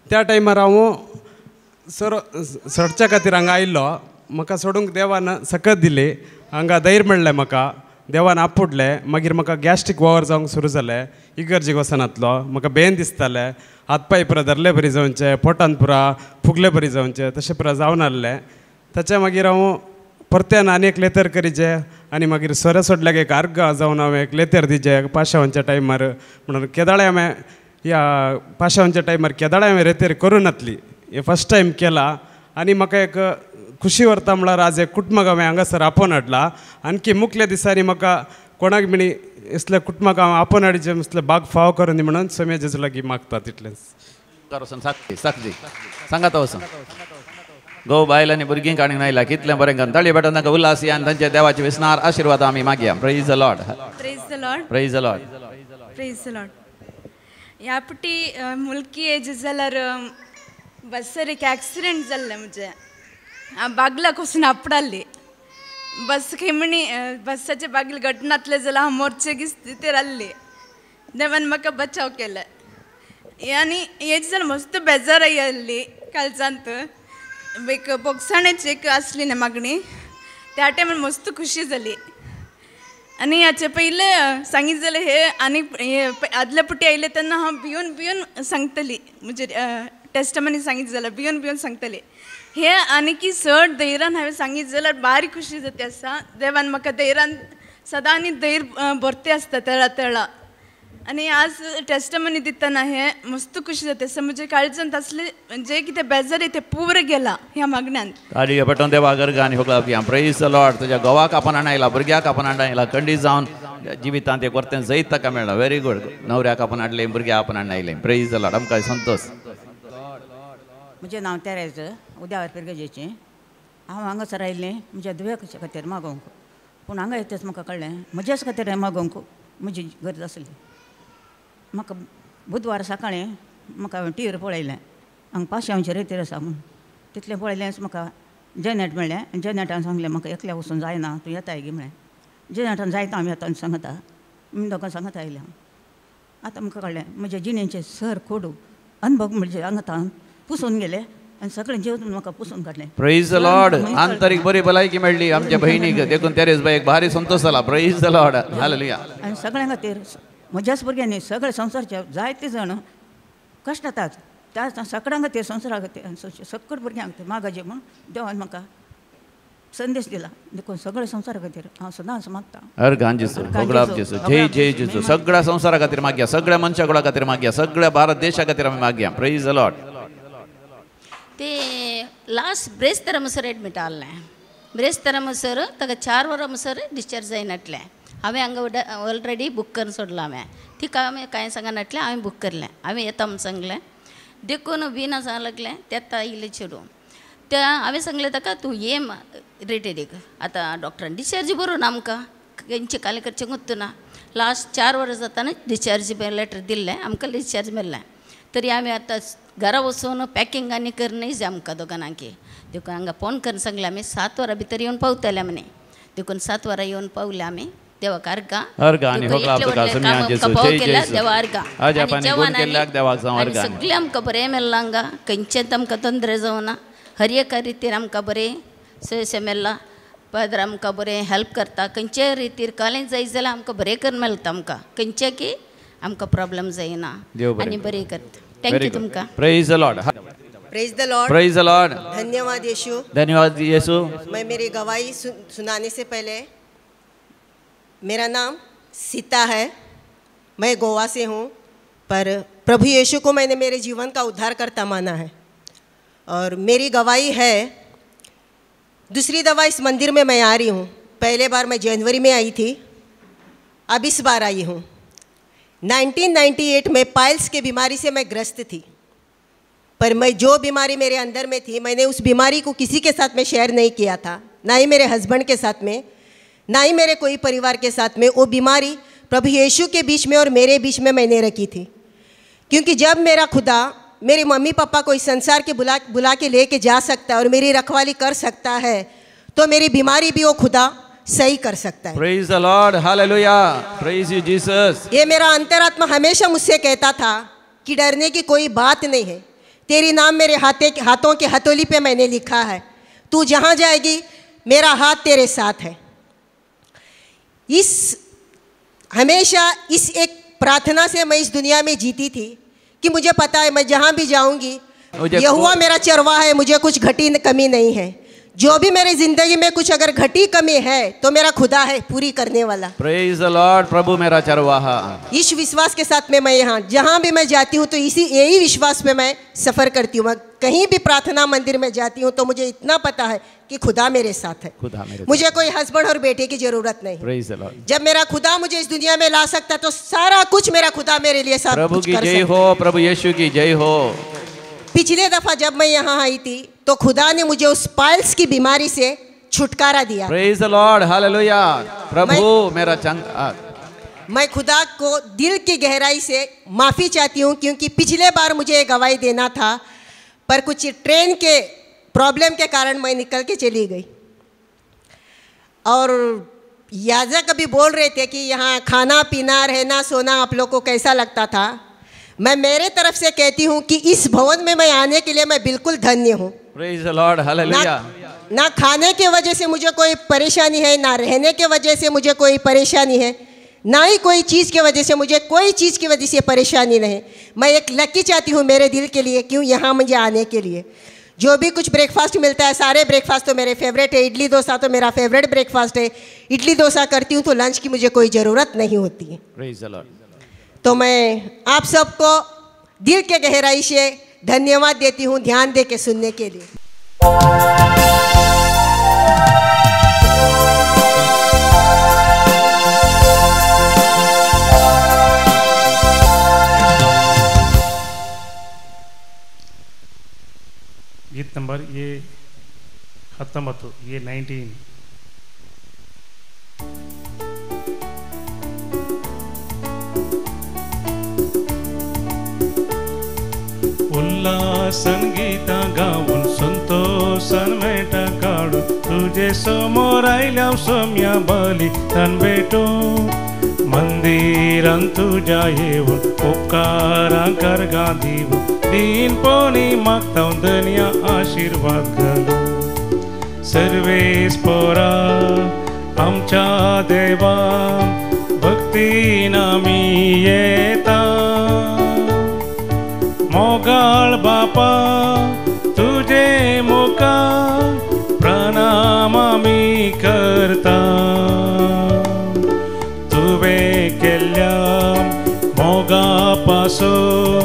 त्या टायमार हांव सोडच्या खातीर हांगा आयिल्लो. म्हाका सोडूंक देवान सकत दिली. हांगा धैर्य मेळ्ळें म्हाका. देवान आपडलें. मागीर म्हाका गॅस्ट्रीक ओवर जावंक सुरू जालें. इगर्जेक वचनातलो. म्हाका बेन दिसतालें. हातपाय पुरा धरले बरी जावचे, पोटान पुरा फुगले बरी जावचे, तशें पुरा जावन आसलें. ताच्या मागीर हांव परत्यान आनी एक लेतर करीचे आनी मागीर सोऱ्या सोडल्याक एक आर्ग जावन हांवें एक लेतर दिचे पाशावांच्या टायमार म्हणून केदाळे हांवें ह्या पाशावांच्या टायमार केदाळे हांवें रेतेर करून नातली. हे फर्स्ट टायम केला आनी म्हाका एक खुशी व्हरता म्हळ्यार आज एक कुटुंबाक हांवें हांगासर आपोवन हाडला. आणखी मुखल्या दिसांनी म्हाका कोणाक बिणी इसले कुटुंबाक हांव आपोवन हाडचे इसले बाग फाव करून दी म्हणून सोम्या जेजू लागीं मागता तितलेंच. सांगात वचून गो बायल आनी भुरगीं काणीक नायला कितलें बरें घालून ताळी पेटोवन तांकां उल्हास आनी तांचे देवाचे विस्नार आशिर्वाद आमी मागया. Praise the Lord. Praise the Lord. Praise the Lord. Praise the Lord. ह्या पुटी मुलकी एज जाल्यार बसर एक ॲक्सिडेंट जाल्लें म्हणजे बागलाक वचून आपडाली. बस खेमणी बसाचे बागल घटनातले जाल्यार हांव मोर्चेची स्थितीर आसली. देवान म्हाका बचाव केले आनी हेज जाल्यार मस्त बेजार आयिल्ली कालचांत. एक बोगसाणेची एक आसली न्ही मागणी त्या टायमार मस्त खुशी जाली आनी हाचे पयलें सांगितलें हे आनी हे आदले पुटी आयले तेन्ना हांव भिवन भिवन सांगतली म्हणजे टेस्टमनी सांगितलें जाल्यार भिवन भिवन सांगतली हे आनी की चड धैर्यान हांवें सांगितलें जाल्यार बारी खुशी जाती आसा देवान म्हाका धैर्यान सदां आनी धैर्य भरते आसता तेळा तेळा आनी आज टेस्टमनी दितना हे मस्त खुशी जाता आसा म्हजे काळजांत असले जे कितें बेजार ते पुरे गेला ह्या मागण्यांत ताळयो पेटोवन देवा गर्गान होगला प्रेज द लॉर्ड तुज्या घोवाक आपण हाडला भुरग्याक आपण हाडला खंडीत जावन जिवितांत एक वर्तें जैत ताका मेळ्ळा व्हेरी गुड न्हवऱ्याक आपण हाडले भुरग्याक आपण हाडले प्रेज द लॉर्ड आमकां संतोष म्हजें नांव तेरेज उद्यावर पिरगजेचें हांव हांगासर आयिल्लें म्हज्या दुयेच्या खातीर मागोवंक पूण हांगा येतच म्हाका कळ्ळें म्हजेच खातीर मागोवंक म्हजी गरज आसली म्हाका बुधवार सकाळीं म्हाका टीव्हीर पळयलें हांगा पांचशांचेर रेतीर आसा म्हूण तितलें पळयलेंच म्हाका जेनेट मेळ्ळें जेनेटान सांगलें म्हाका एकल्या वचून जायना तूं येताय गे म्हळें जेनेटान जायता हांव येता सांगता आमी दोगां सांगता आयलें हांव आतां म्हाका कळ्ळें म्हज्या जिणेचे सर कोडू अनुभव म्हणजे हांगा पुसून गेले आनी सगळें जेवण म्हाका पुसून काडलें प्रेज द लॉर्ड आंतरीक बरी भलायकी मेळ्ळी आमच्या बहिणीक देखून तेरेज बायक भारी संतोष जाला प्रेज द लॉर्ड हालेलुया आनी सगळ्यां खातीर म्हज्याच भुरग्यांनी सगळे संवसारचे जायते जाण कश्ट जातात त्या सगळ्यां खातीर संवसारा खातीर सकट भुरग्यां खातीर मागाचे म्हूण देवान म्हाका संदेश दिला देखून सगळे संवसारा खातीर हांव सदांच मागता अर्घान जेसू भोगलाप जेसू जय जय जेसू सगळ्या संवसारा खातीर मागया सगळ्या मनशा कुळा खातीर मागया सगळ्या भारत देशा खातीर आमी मागया प्रेज द लॉर्ड ते लास्ट ब्रेस्तर मुसर एडमिट आहलें ब्रेस्तर मुसर ताका 4 वरां मुसर डिस्चार्ज जायनाटलें हांवें हांगा ऑलरेडी बूक करून सोडलां हांवें तिका हांवें कांय सांगनाटलें हांवें बूक करलें हांवें येता म्हूण सांगलें देखून विना सांग लागलें तेता इल्लें चेडूं त्या हांवें सांगलें ताका तूं ये रिटेडीक आतां डॉक्टरान डिस्चार्ज बरोवन आमकां खंयचें कालें करचें गुंतू ना लास्ट 4 वरां जाताना डिस्चार्ज लेटर दिल्लें आमकां डिस्चार्ज मेळ्ळें तरी आमी आतां घरा वचून पॅकींग आनी करनय जाय आमकां दोगांनांकी देखून हांगा फोन करून सांगलें आमी 7 वरां भितर येवन पावतले म्हणे देखून 7 वरां येवन पावले आमी देवाक अर्घा आनी होगला तुका समियान जेसू जय जय देवा अर्घा आज आपण गुण केल्याक देवाक जावं अर्घा सगळें आमकां बरें मेळ्ळां हांगा खंयचेंच आमकां तोंदरे जावना हर एका रितीर आमकां बरें सयशें मेळ्ळां पाद्र आमकां बरें हेल्प करता खंयचे रितीर कालें जाय जाल्यार आमकां बरें करून मेळटा आमकां खंयचे की आमकां प्रॉब्लम जायना आनी बरें करता थँक्यू तुमकां praise the Lord praise the Lord praise the Lord धन्यवाद यीशु धन्यवाद यीशु मैं मेरी गवाही सुनाने से पहले मेरा नाम सीता है मैं गोवा से हूँ पर प्रभु यीशु को मैंने मेरे जीवन का उद्धारकर्ता माना है और मेरी गवाही है दूसरी दफ़ा इस मंदिर में मैं आ रही हूँ पहले बार मैं जनवरी में आई थी अब इस बार आई हूँ 1998 में पाइल्स की बीमारी से मैं ग्रस्त थी पर मैं जो बीमारी मेरे अंदर में थी मैंने उस बीमारी को किसी के साथ में शेयर नहीं किया था ना ही मेरे हस्बैंड के साथ में ना ही मेरे कोई परिवार के साथ में वो बीमारी प्रभु यीशु के बीच में और मेरे बीच में मैंने रखी थी क्योंकि जब मेरा खुदा मेरे मम्मी पापा को इस संसार के बुला के लेके जा सकता है और मेरी रखवाली कर सकता है तो मेरी बीमारी भी वो खुदा सही कर सकता है praise the Lord hallelujah praise you Jesus ये मेरा अंतरात्मा हमेशा मुझसे कहता था कि डरने की कोई बात नहीं है तेरी नाम मेरे हाथों के हथौली पे मैंने लिखा है तू जहाँ जाएगी मेरा हाथ तेरे साथ है हमेशा इस एक प्रार्थना से मैं इस दुनिया में जीती थी कि मुझे पता है मैं जहाँ भी जाऊँगी यहोवा मेरा चरवाहा है मुझे कुछ घटी कमी नहीं है जो भी मेरी जिंदगी में कुछ अगर घटी कमी है तो मेरा खुदा है पूरी करने वाला प्रेज द लॉर्ड प्रभु मेरा चरवाहा इस विश्वास के साथ में मैं यहाँ जहाँ भी मैं जाती हूँ तो यही विश्वास पे मैं सफ़र करती हूँ मैं कहीं भी प्रार्थना मंदिर में जाती हूँ तो मुझे इतना पता है कि खुदा मेरे साथ है मुझे कोई हस्बैंड और बेटे की जरूरत नहीं प्रेज द लॉर्ड जब मेरा खुदा मुझे इस दुनिया में ला सकता तो सारा कुछ मेरा खुदा मेरे लिए सब प्रभु कुछ की कर जय सकता। हो प्रभु यीशु की जय हो पिछले दफा जब मैं यहाँ आई थी तो खुदा ने मुझे उस पाइल्स की बीमारी से छुटकारा दिया प्रेज द लॉर्ड हालेलुया प्रभु मेरा मैं खुदा को दिल की गहराई से माफ़ी चाहती हूँ क्योंकि पिछले बार मुझे ये गवाही देना था पर कुछ ट्रेन के प्रॉब्लम के कारण मैं निकल के चली गई और याजक अभी बोल रहे थे कि यहाँ खाना पीना रहना सोना आप लोग को कैसा लगता था मैं मेरे तरफ से कहती हूँ कि इस भवन में मैं आने के लिए मैं बिल्कुल धन्य हूँ प्रेज द लॉर्ड हालेलुया ना खाने की वजह से मुझे कोई परेशानी है, ना रहने के वजह से मुझे कोई परेशानी है, ना ही कोई चीज़ की वजह से मुझे कोई चीज़ की वजह से परेशानी नहीं। मैं एक लकी चाहती हूँ मेरे दिल के लिए, क्यों यहाँ मुझे आने के लिए। जो भी कुछ ब्रेकफास्ट मिलता है, सारे ब्रेकफास्ट तो मेरे फेवरेट है। इडली डोसा तो मेरा फेवरेट ब्रेकफास्ट है। इडली डोसा करती हूँ तो लंच की मुझे कोई ज़रूरत नहीं होती है। Praise the Lord. तो मैं आप सबको दिल के गहराई से धन्यवाद देती हूँ ध्यान दे के सुनने के लिए। गीत नंबर ये 19 ये 19 उल्हासन गीता गाऊन संतोषन मेटा काढू तुझे समोर आयल्या सौम्या बली तन भेटू मंदिरान तुझ्या येऊन उपकारा कर गांधीव दीनपणी मागता दुनिया आशीर्वाद घालू सर्वेस पोरा आमच्या देवा भक्तीन आमी येता मोगाळ बापा तुझे मुखार प्रणाम आमी करता तुवें केल्ल्या मोगापासून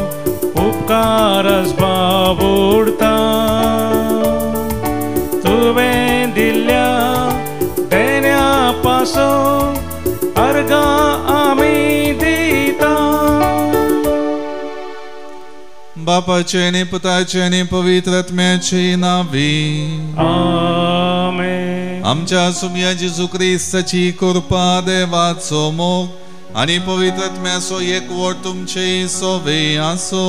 उपकारस भाव उरता तुवें दिल्ल्या देण्यापासून अर्घा आमी दिता। बापाचे आणि पुताचे आणि पवित्र आत्म्याचे नावे आमेन। आमच्या सुमया जेजू ख्रिस्ताची कृपा देवाचो मोग आणि पवित्र आत्म्याचो एकवट तुमचे सोवे आसो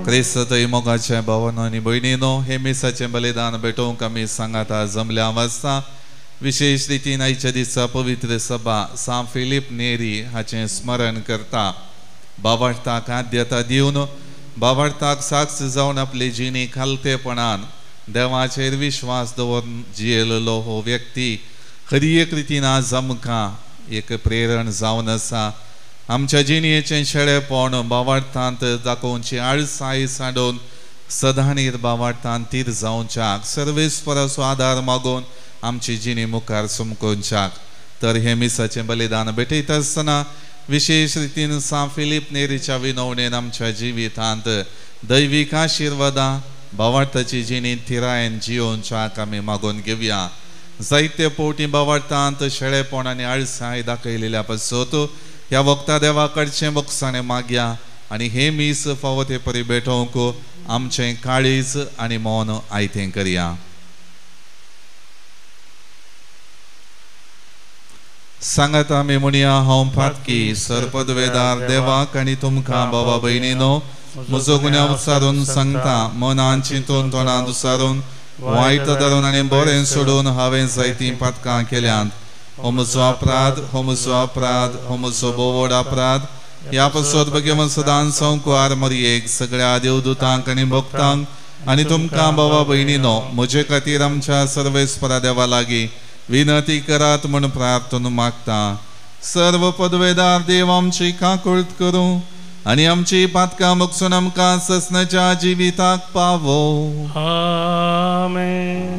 ख्रिस्त मोगाच्या भावांनो आणि भयणीनो हे मिसाचे बलिदान भेटोवंक आमी सांगाता जमल्या आसता विशेष रितीन आयच्या दिसा पवित्र सभा सान फिलीप नेरी हाचे स्मरण करता। बाबार्थाक आद्यता दिवन बाबार्थाक साक्ष जावन आपली जिणी खालतेपणान देवाचेर विश्वास दवरून जियेलो हो व्यक्ती खरी एक रितीन आज आमकां एक प्रेरण जावन आसा। आमच्या जिणयेचें शेळेपण बाबार्थांत दाखोवची आळसाय सांडून सदांनीर बाबार्थांत तीर जावच्याक सर्वेस्पराचो आदार मागून आमची जिणी मुखार सुमकोवच्याक तर हे मिसाचें बलिदान भेटयता आसतना विशेष रितीन सान फिलीप नेरीच्या विनवणेन आमच्या जिवितांत दैवीक आशिर्वादां बाबार्थाची जिणी थिरायेन जियोवच्याक आमी मागून घेवया। जायते पोवटी बाबार्थांत शेळेपण आनी आळसाय दाखयलेल्या पासत ह्या वक्ता देवा कडचें मोक्षाणें मागया आनी हे मीस फावो ते परी भेटोवंक आमचें काळीज आनी मौन आयतें करया। सांगात आमी म्हणया हांव फातकी सरपदवेदार देवाक आनी तुमकां बाबा भयणीनो म्हजो गुन्यांव उसारून सांगता मनान चिंतून तोंडांत उसारून वायट धरून आनी बरें सोडून हांवें जायतीं पातकां केल्यांत। हो म्हजो अपराध हो म्हजो अपराध हो म्हजो बोवड अपराध ह्या पासत भगवान सदां संकुआर मरयेक सगळ्या देवदूतांक आनी भक्तांक आनी तुमकां बाबा भयणीनो म्हजे खातीर आमच्या सर्वेस्परा देवा लागीं विनती करात म्हूण प्रार्थना मागता। सर्व पदवेदार देव आमची काकुळट करूं आनी आमची पातकां मोगसून आमकां ससनाच्या जिविताक पावो। आमेन।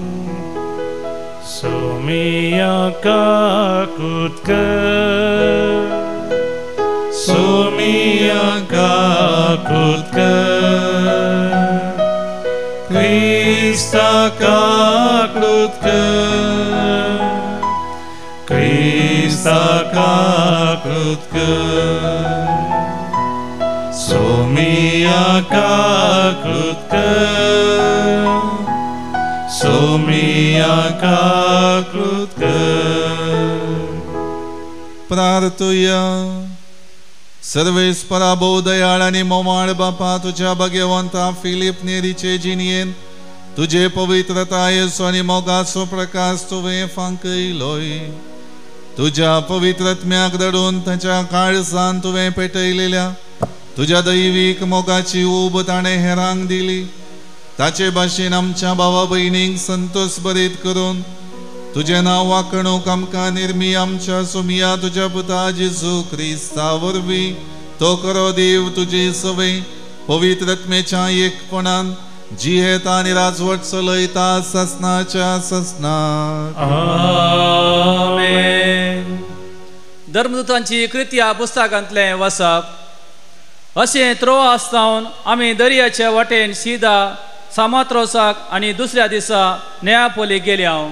सोमिया काकुळट कर सोमिया काकुळट कर Krista काकुळट कर Krista काकुळट कर सोमिया काकुळट कर सोमिया काकुळट कर। प्रार्थुया सर्वेस्परा दयाळ आनी मोमाळ बापा तुझ्या भगवंता फिलीप नेरीचे जिणयेन तुझे पवित्रतायेचो आनी मोगाचो प्रकाश तुवें फांकयलोय। तुझ्या पवित्रत्म्याक धरून ताच्या काळजान तुवें पेटयलेल्या तुझ्या दैवीक मोगाची ऊब ताणें हेरांक दिली। ताचे भाशेन आमच्या भावा भयणींक संतोष बरेत करून तुझे नांव वाखणूक आमकां निर्मी आमच्या सुमिया तुझ्या पुता जेजू क्रिस्ता वरवीं तो करो देव तुझी सवय पवित्र आत्मेच्या एकपणान जियेता आनी राजवट चलयता ससनाच्या ससनाक आमेन. धर्मदूतांची कृत्या पुस्तकांतलें वाचप. अशें त्रोआसावन आमी दर्याच्या वाटेन सीदा सामात्रोसाक आनी दुसऱ्या दिसा नेयापोलीक गेल्याव.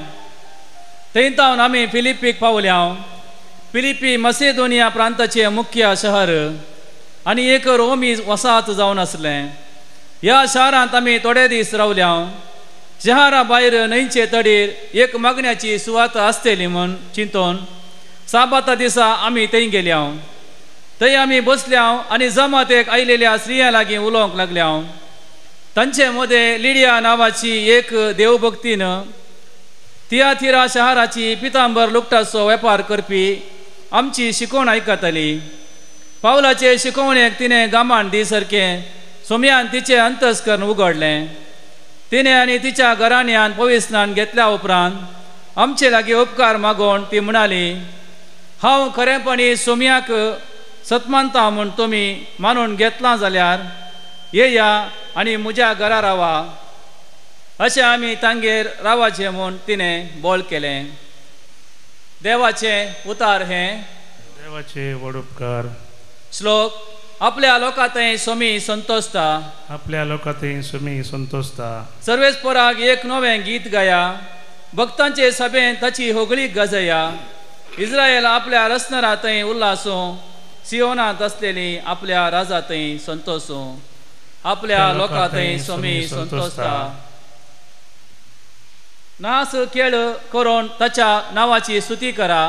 थंयतावन आमी फिलिपीक पावल्याव. फिलिपी मसेदोनिया प्रांताचें मुख्य शहर आनी एक रोमी वसाहत जावन आसलें. ह्या शारांत आमी थोडे दीस रावल्याव. शहरा भायर न्हंयचे तडीर एक मागण्याची सुवात आसतली म्हूण चिंतून साबाता दिसा आमी थंय गेल्याव. थंय आमी बसल्याव आनी जमातेक आयलेल्या स्त्रियां लागीं उलोवंक लागल्याव. तांचे मदें लिडिया नांवाची एक देवभक्तीन तियाथिरा शहराची पितांबर लुगटाचो वेपार करपी आमची शिकवण आयकताली. पावलाचे शिकवणेक तिणें गामान दिसारकें सोम्यान तिचें अंतस्करण उगडलें. तिणें आनी तिच्या घराण्यान पविस्नान घेतल्या उपरांत आमचे लागीं उपकार मागोवन ती म्हणाली, हांव खरेंपणी सोम्याक सतमानता म्हूण तुमी मानून घेतलां जाल्यार येया आनी म्हज्या घरा रावा. अशें आमी तांगेर रावचें म्हूण तिणें बोल केलें. देवाचें उतार हें. देवाचे व्हड उपकार. श्लोक. आपल्या लोकांतय सोमी संतोसता. आपल्या लोकांतय सोमी संतोसता. सर्वेस्पराक एक नवें गीत गाया. भक्तांचे सभेन ताची होगळी गजया. इस्रायल आपल्या रसनरांतय उल्हासो. सियोनांत आसलेली आपल्या राजांतय संतोसो. आपल्या लोकांतय सोमी संतोसता. नाच खेळ करून ताच्या नांवाची स्तुती करा.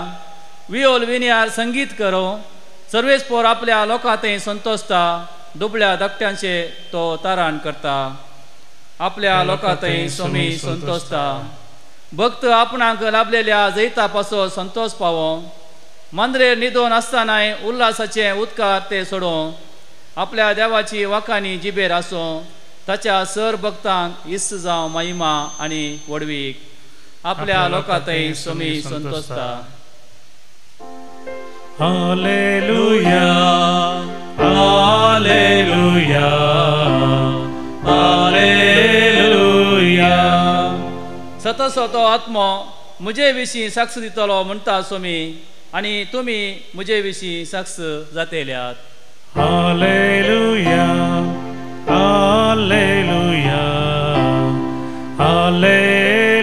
वियोल विण्यार संगीत करो. सर्वेस्पोर आपल्या लोकांतय संतोसता. दुबळ्या धाकट्यांचे तो तारण करता. आपल्या लोकांतय सोमी संतोसता. भक्त आपणाक लाभलेल्या जैता पासो संतोष पावो. मांद्रेर न्हिदोन आसतनाय उल्हासाचे उदकार ते सोडो. आपल्या देवाची वाखाणी जिबेर आसो. ताच्या सर भक्तांक इस्त जावं महिमा आनी वडवीक. आपल्या लोकांतय सोमी संतोसता. हालेलुया हालेलुया हालेलुया. सतसो तो आत्मो म्हजे विशीं साक्ष दितलो म्हणटा सोमी आनी तुमी म्हजे विशीं साक्ष जातेल्यात. हालेलुया हालेलुया हालेलुया.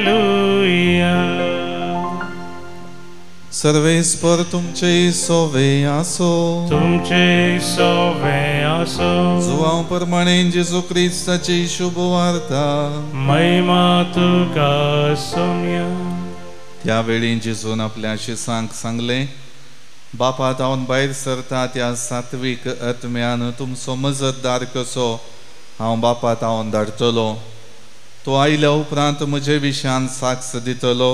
सर्वेस्पर तुमचे सोवे आसो. तुमचे सोवे आसो. जुवां प्रमाणे जेजू क्रिस्ताची शुभ वार्ता. महिमा तुका सोम्या. त्या वेळी जेजून आपल्या शिसांक सांगले, बापा हांव भायर सरता त्या सात्वीक आत्म्यान तुमचो मजतदार कसो हांव बापात हांव धाडटलो. तो आयल्या उपरांत म्हजे विशयान साक्ष दितलो.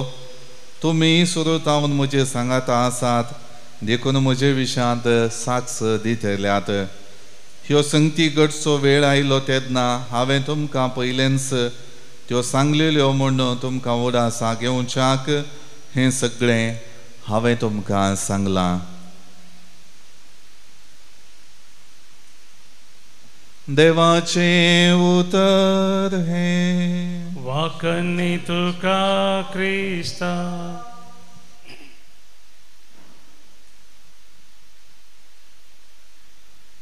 तुमी सुरतावन म्हजे सांगाता आसात देखून म्हजे विशयांत साक्ष दितल्यात. ह्यो संगती घडचो वेळ आयलो तेन्ना हांवें तुमकां पयलेंच त्यो सांगलेल्यो म्हूण तुमकां उडासा घेवच्याक हें सगळें हांवें तुमकां सांगलां. देवाचें उतर हें. वाखणी तुका क्रिस्ता.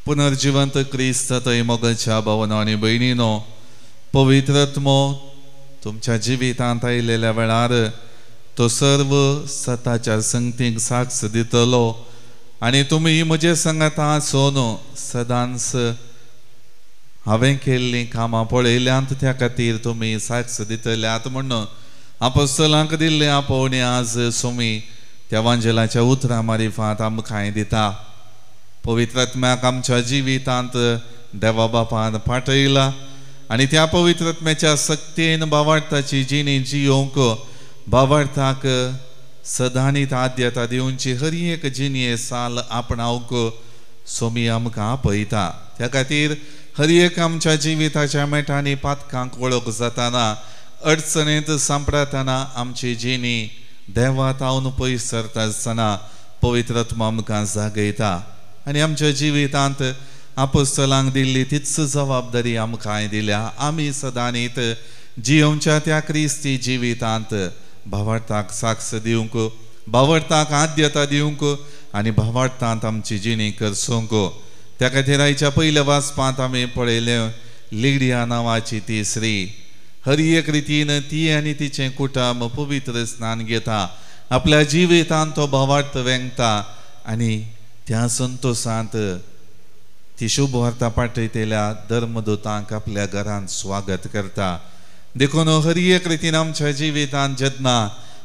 पुनर्जिवंत क्रिस्त थंय मोगाच्या भावनो आनी भयणीनो, पवित्र आत्मो तुमच्या जिवितांत आयलेल्या वेळार तो सर्व सताच्या संगतीक साक्ष दितलो आनी तुमी म्हजे सांगाता आसून सदांच हांवें केल्लीं कामां पळयल्यांत त्या खातीर तुमी साक्ष दितल्यात म्हणून आपोस्तलांक दिल्लें आपोवणें आज सोमी त्या वांजेलाच्या उतरां मारिफांत आमकां दिता. पवित्र आत्म्याक आमच्या जिवितांत देवा बापान पाठयला आनी त्या पवित्र आत्म्याच्या सक्तीन भावार्थाची जिणी जियोंक भावार्थाक सदांनीत आद्यता दिवची हर एक जिणये साल आपणावंक सोमी आमकां आपयता. त्या खातीर हर एक आमच्या जिविताच्या मेटांनी पातकांक वळख जाताना अडचणींत सांपडताना आमची जिणी देवात हांवन पयस सरता आसतना पवित्र आत्मा आमकां जागयता आनी आमच्या जिवितांत आपोस्तलांक दिल्ली तीच जबाबदारी आमकां दिल्या. आमी सदांच जियोवच्या त्या क्रिस्ती जिवितांत भावार्थाक साक्ष दिवंक, भावार्थाक आद्यता दिवंक आनी भावार्थांत आमची जिणी करसूंक. त्या खातीर आयच्या पयल्या वाचपांत आमी पळयलें लिडिया नांवाची ती स्त्री हर एक रितीन ती आनी तिचें कुटुंब पवित्र स्नान घेता, आपल्या जिवितांत तो भावार्थ वेंगता आनी त्या संतोशांत ती शुभ वार्ता पाठयतेल्या धर्मदूतांक आपल्या घरांत स्वागत करता. देखून हर एक रितीन आमच्या जिवितांत जेन्ना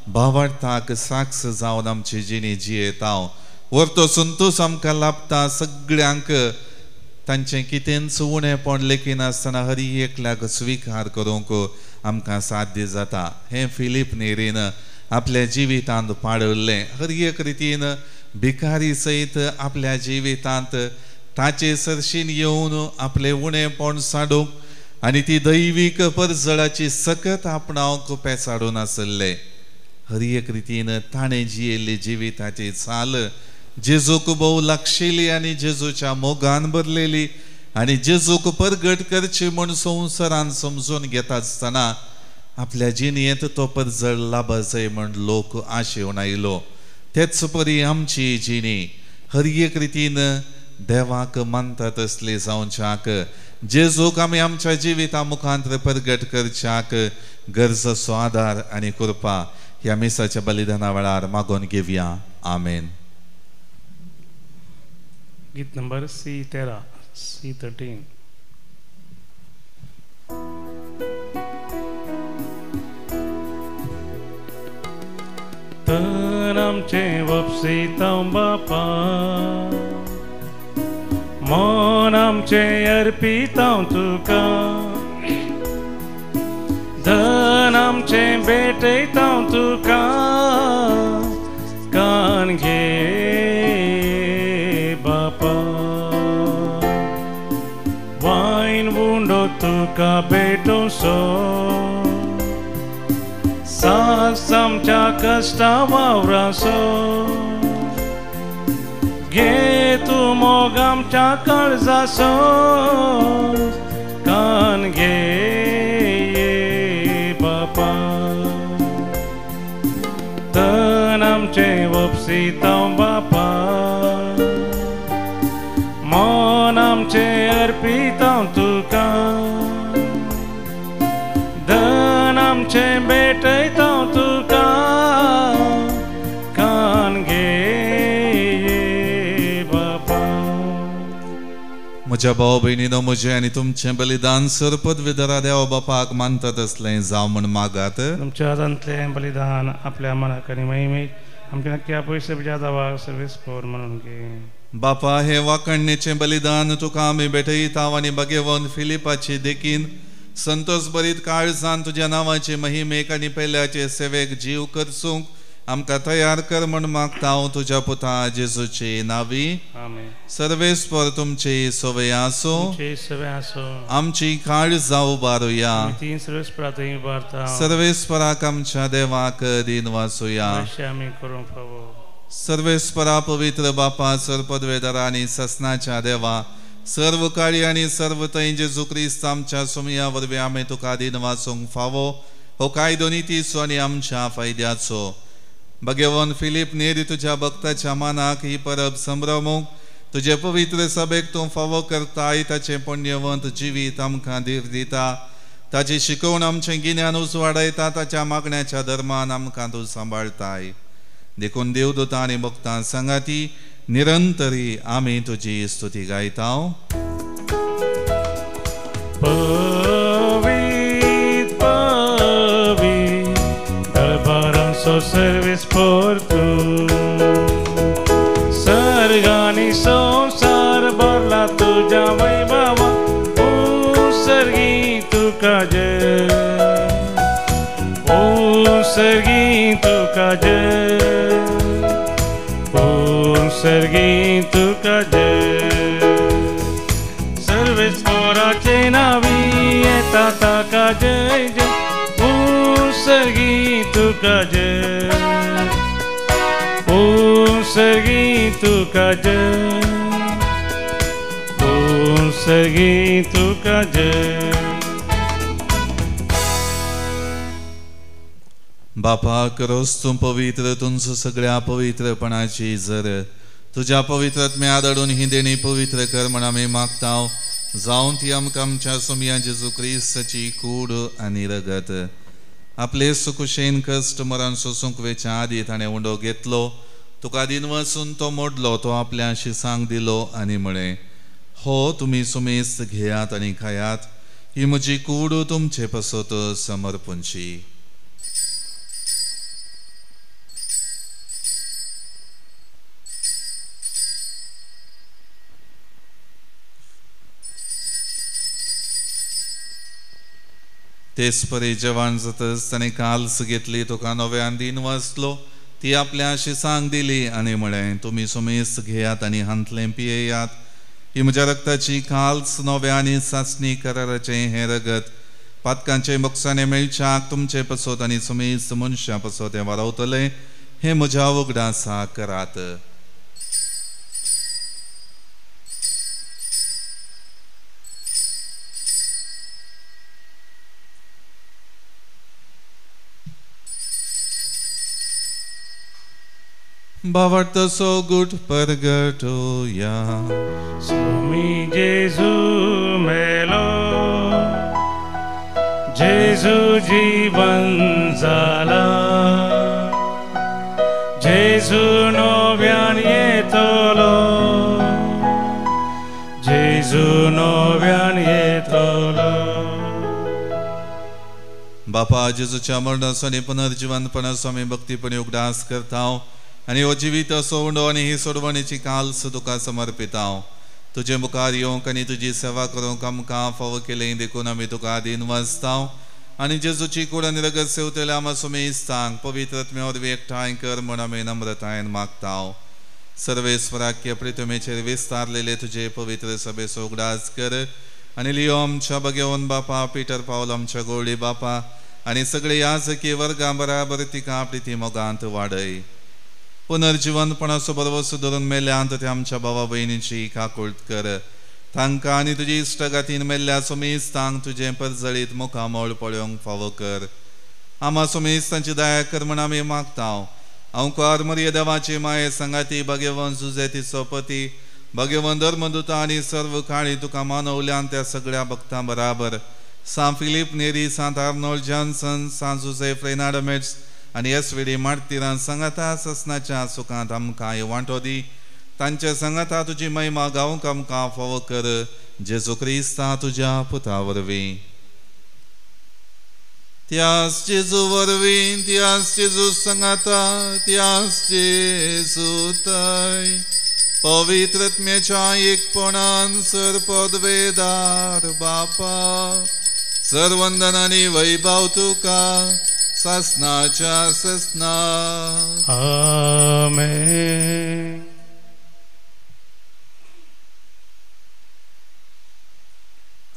भावार्थाक साक्ष जावन आमची जिणी जियेता व्हरतो संतोश आमकां लाभता. सगळ्यांक तांचें कितेंच उणेंपण लेखीन आसतना हर एकल्याक स्विकार करूंक आमकां साध्य जाता. हें फिलीप नेरीन आपल्या जिवितांत पाळयल्लें. हर एक रितीन भिकारी सयत आपल्या जिवितांत ताचे सरशीन येवन आपलें उणेंपण साडूंक आनी ती दैवीक परजळाची सकत आपणावंक पेसाडून आसले. हर एक रितीन ताणें जियेल्ली जिविताची चाल जेजूक भोव लागशिल्ली आनी जेजूच्या मोगान भरलेली आनी जेजूक परगट करची म्हूण संवसारान समजून घेता आसतना आपल्या जिणयेंत तो परजळ लाभ जाय म्हूण लोक आशेवन आयलो. तेच परी आमची जिणी हर एक रितीन देवाक मानतात असली जावच्याक, जेजूक आमी आमच्या जिविता मुखांत परगट करच्याक गरजसो आदार आनी कृपा ह्या मिसाच्या बलिदाना वेळार मागोन घेवया. आमेन. गीत नंबर C13 C13. तर आमचे वपसितां बापा मन आमचे अर्पितां तुका, धन आमचे भेटयतां तुका, कान घे बापा. वायन वुंडो तुका भेटोसो, सास आमच्या कश्टा वावरासो, घे तू मोग आमच्या काळजासो, कान घे बापा. तन आमचे वपसितां बापा, मन आमचे अर्पितां तुका, धन आमचे भेटयतां तुका, कान घे बापा. म्हज्या भाव भयणीनो, म्हजें आनी तुमचें बलिदान सर पदवीधरा देवा बापाक मानतात असलें जावं म्हूण मागात. तुमच्या हातांतलें बलिदान आपल्या मनाक आनी महिमेक आमच्या नक्की पयशे बिजा जावा सर्वीस फोर म्हणून घे. बापा, हे वाकणणेचें बलिदान तुका आमी भेटयता आनी भगेवन फिलिपाची देखीन संतोष भरीत काळजान तुज्या नांवाचे महिमेक आनी पेल्याचे सेवेक जीव करसूंक आमकां तयार कर म्हूण मागता हांव तुज्या पुता जेजूचे नांवी. आमेन. सर्वेस्पर तुमचे सवय आसो, आमची काळजां उबारुया. सर्वेस्पराक आमच्या देवाक दिन वासुया. सर्वेस्परा पवित्र बापा, सर्पद्वेदरा आनी ससनाच्या देवा, सर्व काळी आनी सर्व थंय जेजू क्रिस्त आमच्या सुमया वरवीं आमी तुका दिन वाचूंक फावो. हो कायदो नितीचो आनी आमच्या फायद्याचो. भगवान फिलीप नेरी तुज्या भक्ताच्या मानाक ही परब संभ्रमूंक तुजे पवित्र सभेक तूं फावो करताय. ताचें पुण्यवंत जिवीत आमकां धीर दिता. ताची शिकवण आमचें गिन्यान उजवाडयता. ताच्या मागण्याच्या धर्मान आमकां तूं सांबाळताय. देखून देवदूतां आनी भक्तां सांगाती निरंतरी आमी तुजी स्तुती गायता. Service por tu sargani संसार भरला तुझ्या वैभवा. ओ सर्गी तुका जय, ओ सर्गी तुका जय, ओ सर्गी तुका जय. Service for जय जय उसगी तुका जय उसगी तुका जय उसगी तुका जय बापा करोस तूं पवित्र तुमचो सगळ्या पवित्रपणाची जर तुझ्या पवित्रत्म्या आदळून ही देणी पवित्र कर म्हण आमी मागताव जावन ती आमकां आमच्या सोमया जेजू क्रिस्ताची कूड आनी रगत आपले सुकुशेन कश्ट मरण सोसूंक वेच्या आदी ताणें उंडो घेतलो तुका दिन वचून तो मोडलो तो आपल्या शिसांक दिलो आनी म्हळें हो तुमी सुमेस्त घेयात आनी खायात ही म्हजी कूड तुमचे पसत समर्पणची तेच परी जेवण जातच ताणें काल्स घेतली तुका नव्यान दिन वाचलो ती आपल्या शिसांक दिली आनी म्हळें तुमी सुमेस्त घेयात आनी हांतलें पियेयात ही म्हज्या रक्ताची काल्स नव्या आनी सासणी कराराचें हें रगत पातकांचे मोक्षाने मेळच्याक तुमचे पसत आनी सुमेस्त मनशां पसत हें वारवतलें हें म्हज्या उगडासा करात बावडतसो गुट परगटोया सोमी जेजू मेलो जेजू जीवन जाला जेजू नव्यान येतलो जेजू नव्यान येतलो बापा जेजूच्या मरणाचो आनी पुनर्जीवनपणाचो आमी भक्तीपणी उगडास करता आनी हो जिवीत असो उंडो आनी ही सोडवणेची काल्स तुका समर्पितांव तुजे मुखार येवंक आनी तुजी सेवा करूंक आमकां फावो केलें देखून आमी तुका आदीन वाजतांव आनी जेजूची कूड आनी रगत सेवतले आमा सुमेस्तांक पवित्रत्म्या वरवीं एकठांय कर म्हण आमी नम्रतायेन मागतांव सर्वेस्वराक प्रितमेचेर विस्तारलेले तुजे पवित्र सभेचो उगडास कर आनी लियो आमच्या भगेवन बापा पिटर पावल आमच्या गोळी बापा आनी सगळे याजकी वर्गां बराबर तिका प्रिती मोगांत वाडय पुनर्जीवनपणाचो बरोवसो धरून मेल्यांत ते आमच्या भावा भयणीची काकुळट कर तांकां आनी तुजी इश्टगातीन मेल्ल्या सुमेस्तांक तुजें परजळीत मुखामोळ पळोवंक फावो कर आमा सुमेस्तांची दया कर म्हण आमी मागतांव हांव कुंवार मरिये देवाची माये संगाती भगेवन जुजे तिचो पती भगेवन धर्मदूता आनी सर्व काळी तुका मानवल्यान त्या सगळ्या भक्तां बराबर सा फिलीप नेरी सांत आर्नोल्ड जॉन्सन सा जुझेफ रेनाडमेट्स आनी एसवेडी मार्तिरां संगता ससनाच्या सुखांत आमकां वांटो दी तांच्या संगता तुजी महिमा गावंक आमकां फावो कर जेजू क्रिस्ता तुज्या पुता वरवीं त्यास जेजू वरवीं त्यास जेजू संगता त्यास जेजू तय पवित्रत्म्याच्या एकपणान सरपदवेदार बापा सर्वंदन आनी वैभव तुका ससनाच्या ससना आमेन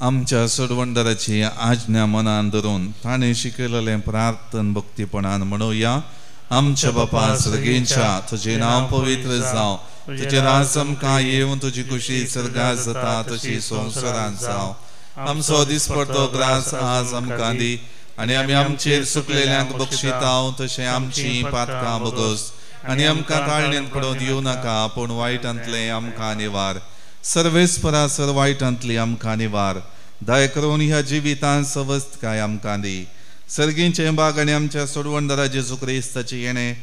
आमच्या सोडवंडराची आज्ञा मनान धरून ताणें शिकयलेलें प्रार्थन भक्तीपणान म्हणुया आमच्या बापा सर्गेच्या तुजें नांव पवित्र जावं तुजें राज आमकां येवं तुजी खुशी सर्गार जाता तशी संवसारांत जावं आमचो दिसपडटो ग्रास आज आमकां दी आनी आमी आमचेर सुकलेल्यांक बक्षितांव तशें आमची पातकां बगोस आनी आमकां ताळणेन पडोवन दिवं नाका पूण वायटांतलें आमकां निवार सर्वेस्परा सर वायटांतली आमकां निवार दया करून ह्या जिवितांत सवस्थकाय आमकां दी सर्गींचे बाग आनी आमच्या सोडवणदारा जेजू क्रिस्ताची येणें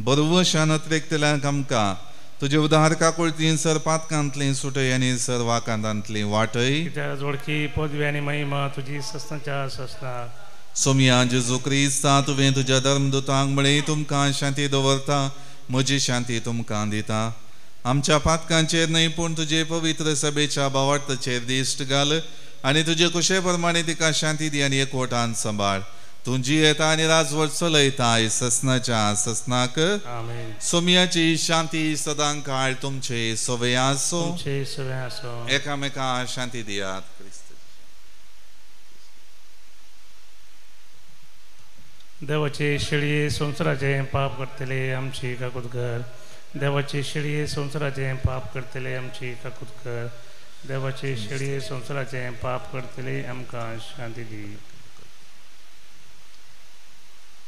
बरोवशान अतिरेक्तल्यांक आमकां तुजे उदार काकुळतीन सर पातकांतली सुटय आनी सर वाकांतांतली वाटय जोडकी पदवी आनी महिमा तुजी ससनाच्या ससना सोमया जेजू क्रिस्ता तुवें तुज्या धर्मदूतांक म्हळें तुमकां शांती दवरता म्हजी शांती तुमकां दिता आमच्या पातकांचेर न्हय पूण तुजे पवित्र सभेच्या भावार्थाचेर दिश्ट घाल आनी तुजे कुशे प्रमाणे तिका शांती दी आनी एकवटान सांबाळ तूं जी येता आनी राजवट चलयताय ससनाच्या ससनाक सोमयाची शांती सदां काळ तुमचे सवय आसो एकामेकां शांती दियात देवाचे शेळये संसाराचे पाप करतले आमची काकूत कर. देवाचे शेळये संसाराचे पाप करतले आमची काकूत कर. देवाचे शेळये संसाराचे पाप करतले आमकां शांती दी.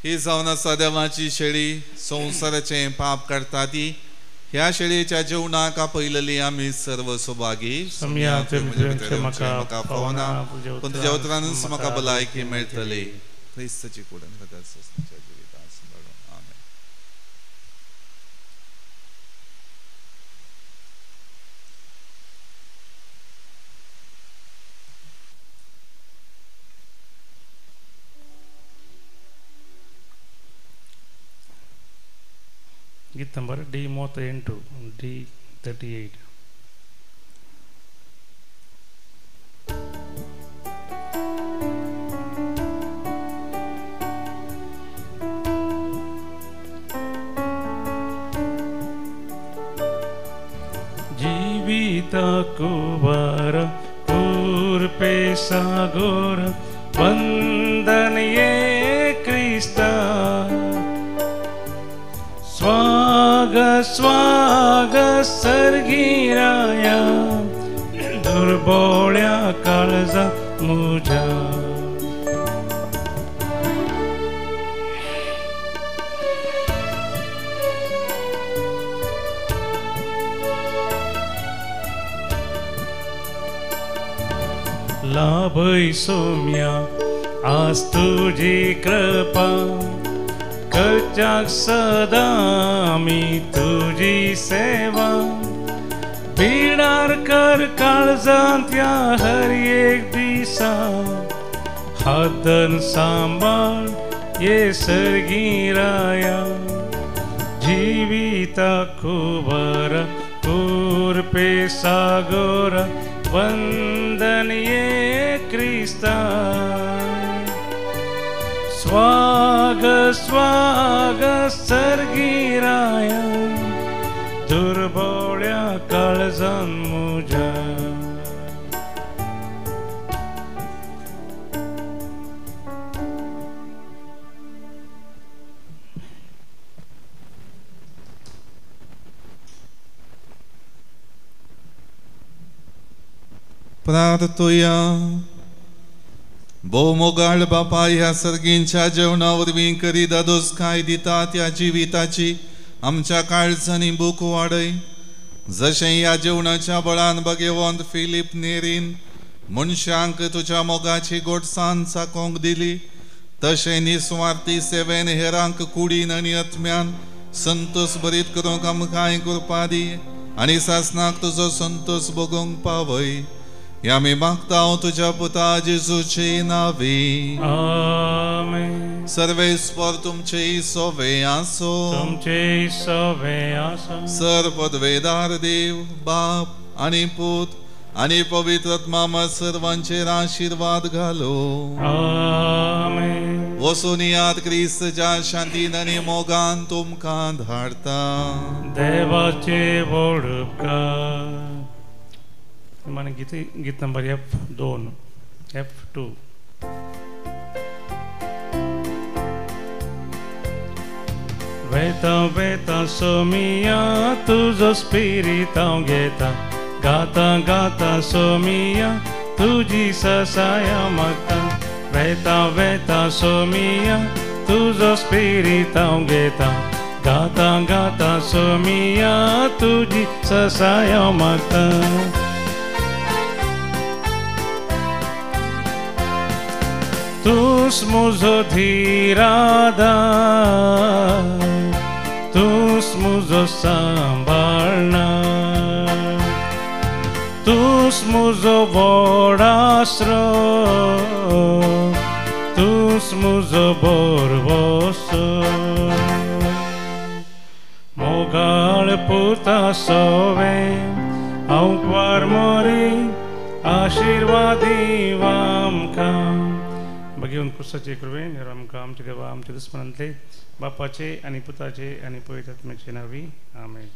ही जावन आसा देवाची शेळी संवसाराचे पाप करता ती. ह्या शेळयेच्या जेवणाक आपयलेली आमी सर्व सुभागी. म्हाका पावना पूण तुज्या उतरानूच म्हाका भलायकी मेळटली. क्रिस्ताची कुडन जिवितांत सांबाळून आमेन. गीत नंबर D38 D38. जीवितकु वर कृपे सागोर वंदन ये क्रिस्ता. स्वाग स्वाग सर्गीराया दुर्बोळ्या काळजा मुझा. लाभय सौम्या आज तुझी कृपा. करच्याक सदा मी तुझी सेवा. बिडार कर काळजांत्या हर एक दिसा. हातन सांभाळ ये सर्गी राया. जिविताक वर कृपे सागोर वंदन ये क्रिस्ता. स्वाग स्वाग सर्गी राया दुर्बोळ्या काळजान मुझ्या. प्रार्थुया. भोवमोगाळ बापा ह्या सर्गींच्या जेवणा वरवीं करी दादोसकाय दिता त्या जिविताची आमच्या काळजांनी भूक वाडय. जशें ह्या जेवणाच्या बळान भगवंत फिलीप नेरीन मनशांक तुज्या मोगाची गोडसाण चाखोंक दिली, तशें निस्वार्थी सेवेन हेरांक कुडीन आनी आत्म्यान संतोष भरीत करूंक आमकांय कृपा दी आनी सासनाक तुजो संतोष भोगूंक पावय. ह्या आमी मागता तुज्या पुता जेजूचे नावी. आमेन. सर्वेस्पर तुमचे सोवे आसो. तुमचे सोवे आसो. सर्वपदवेदार देव बाप आनी पूत आनी पवित्र आत्मा सर्वांचेर आशीर्वाद घालो. आमेन. वचून याद क्रिस्ताच्या शांतीन आनी मोगान तुमकां धाडटा. देवाचे व्हड उपकार. मन गीत नंबर F2. वेता वेता सोमिया तुझो स्पिरीट हांव घेता. गाता गाता सोमिया तुजी ससाया मागता. वेता वेता सोमिया तुझो स्पिरीट हांव घेता. गाता गाता सोमिया तुजी ससाया मागता. तूस मुझो धीरादा. तूस मुझो सांभाळना. तूस मुझो व्हडास्रो. तूस मुझो बोरवोसो. मोगाळ पुता सोवे हांव वार मोरी आशीर्वादी आमकां. भगवंत कृष्णाचे कृपेन आमकां आमचे देवा आमचे दुस्मनांतले बापाचे आनी पुताचे आनी पवित्र आत्म्याचे नावी. आमेन.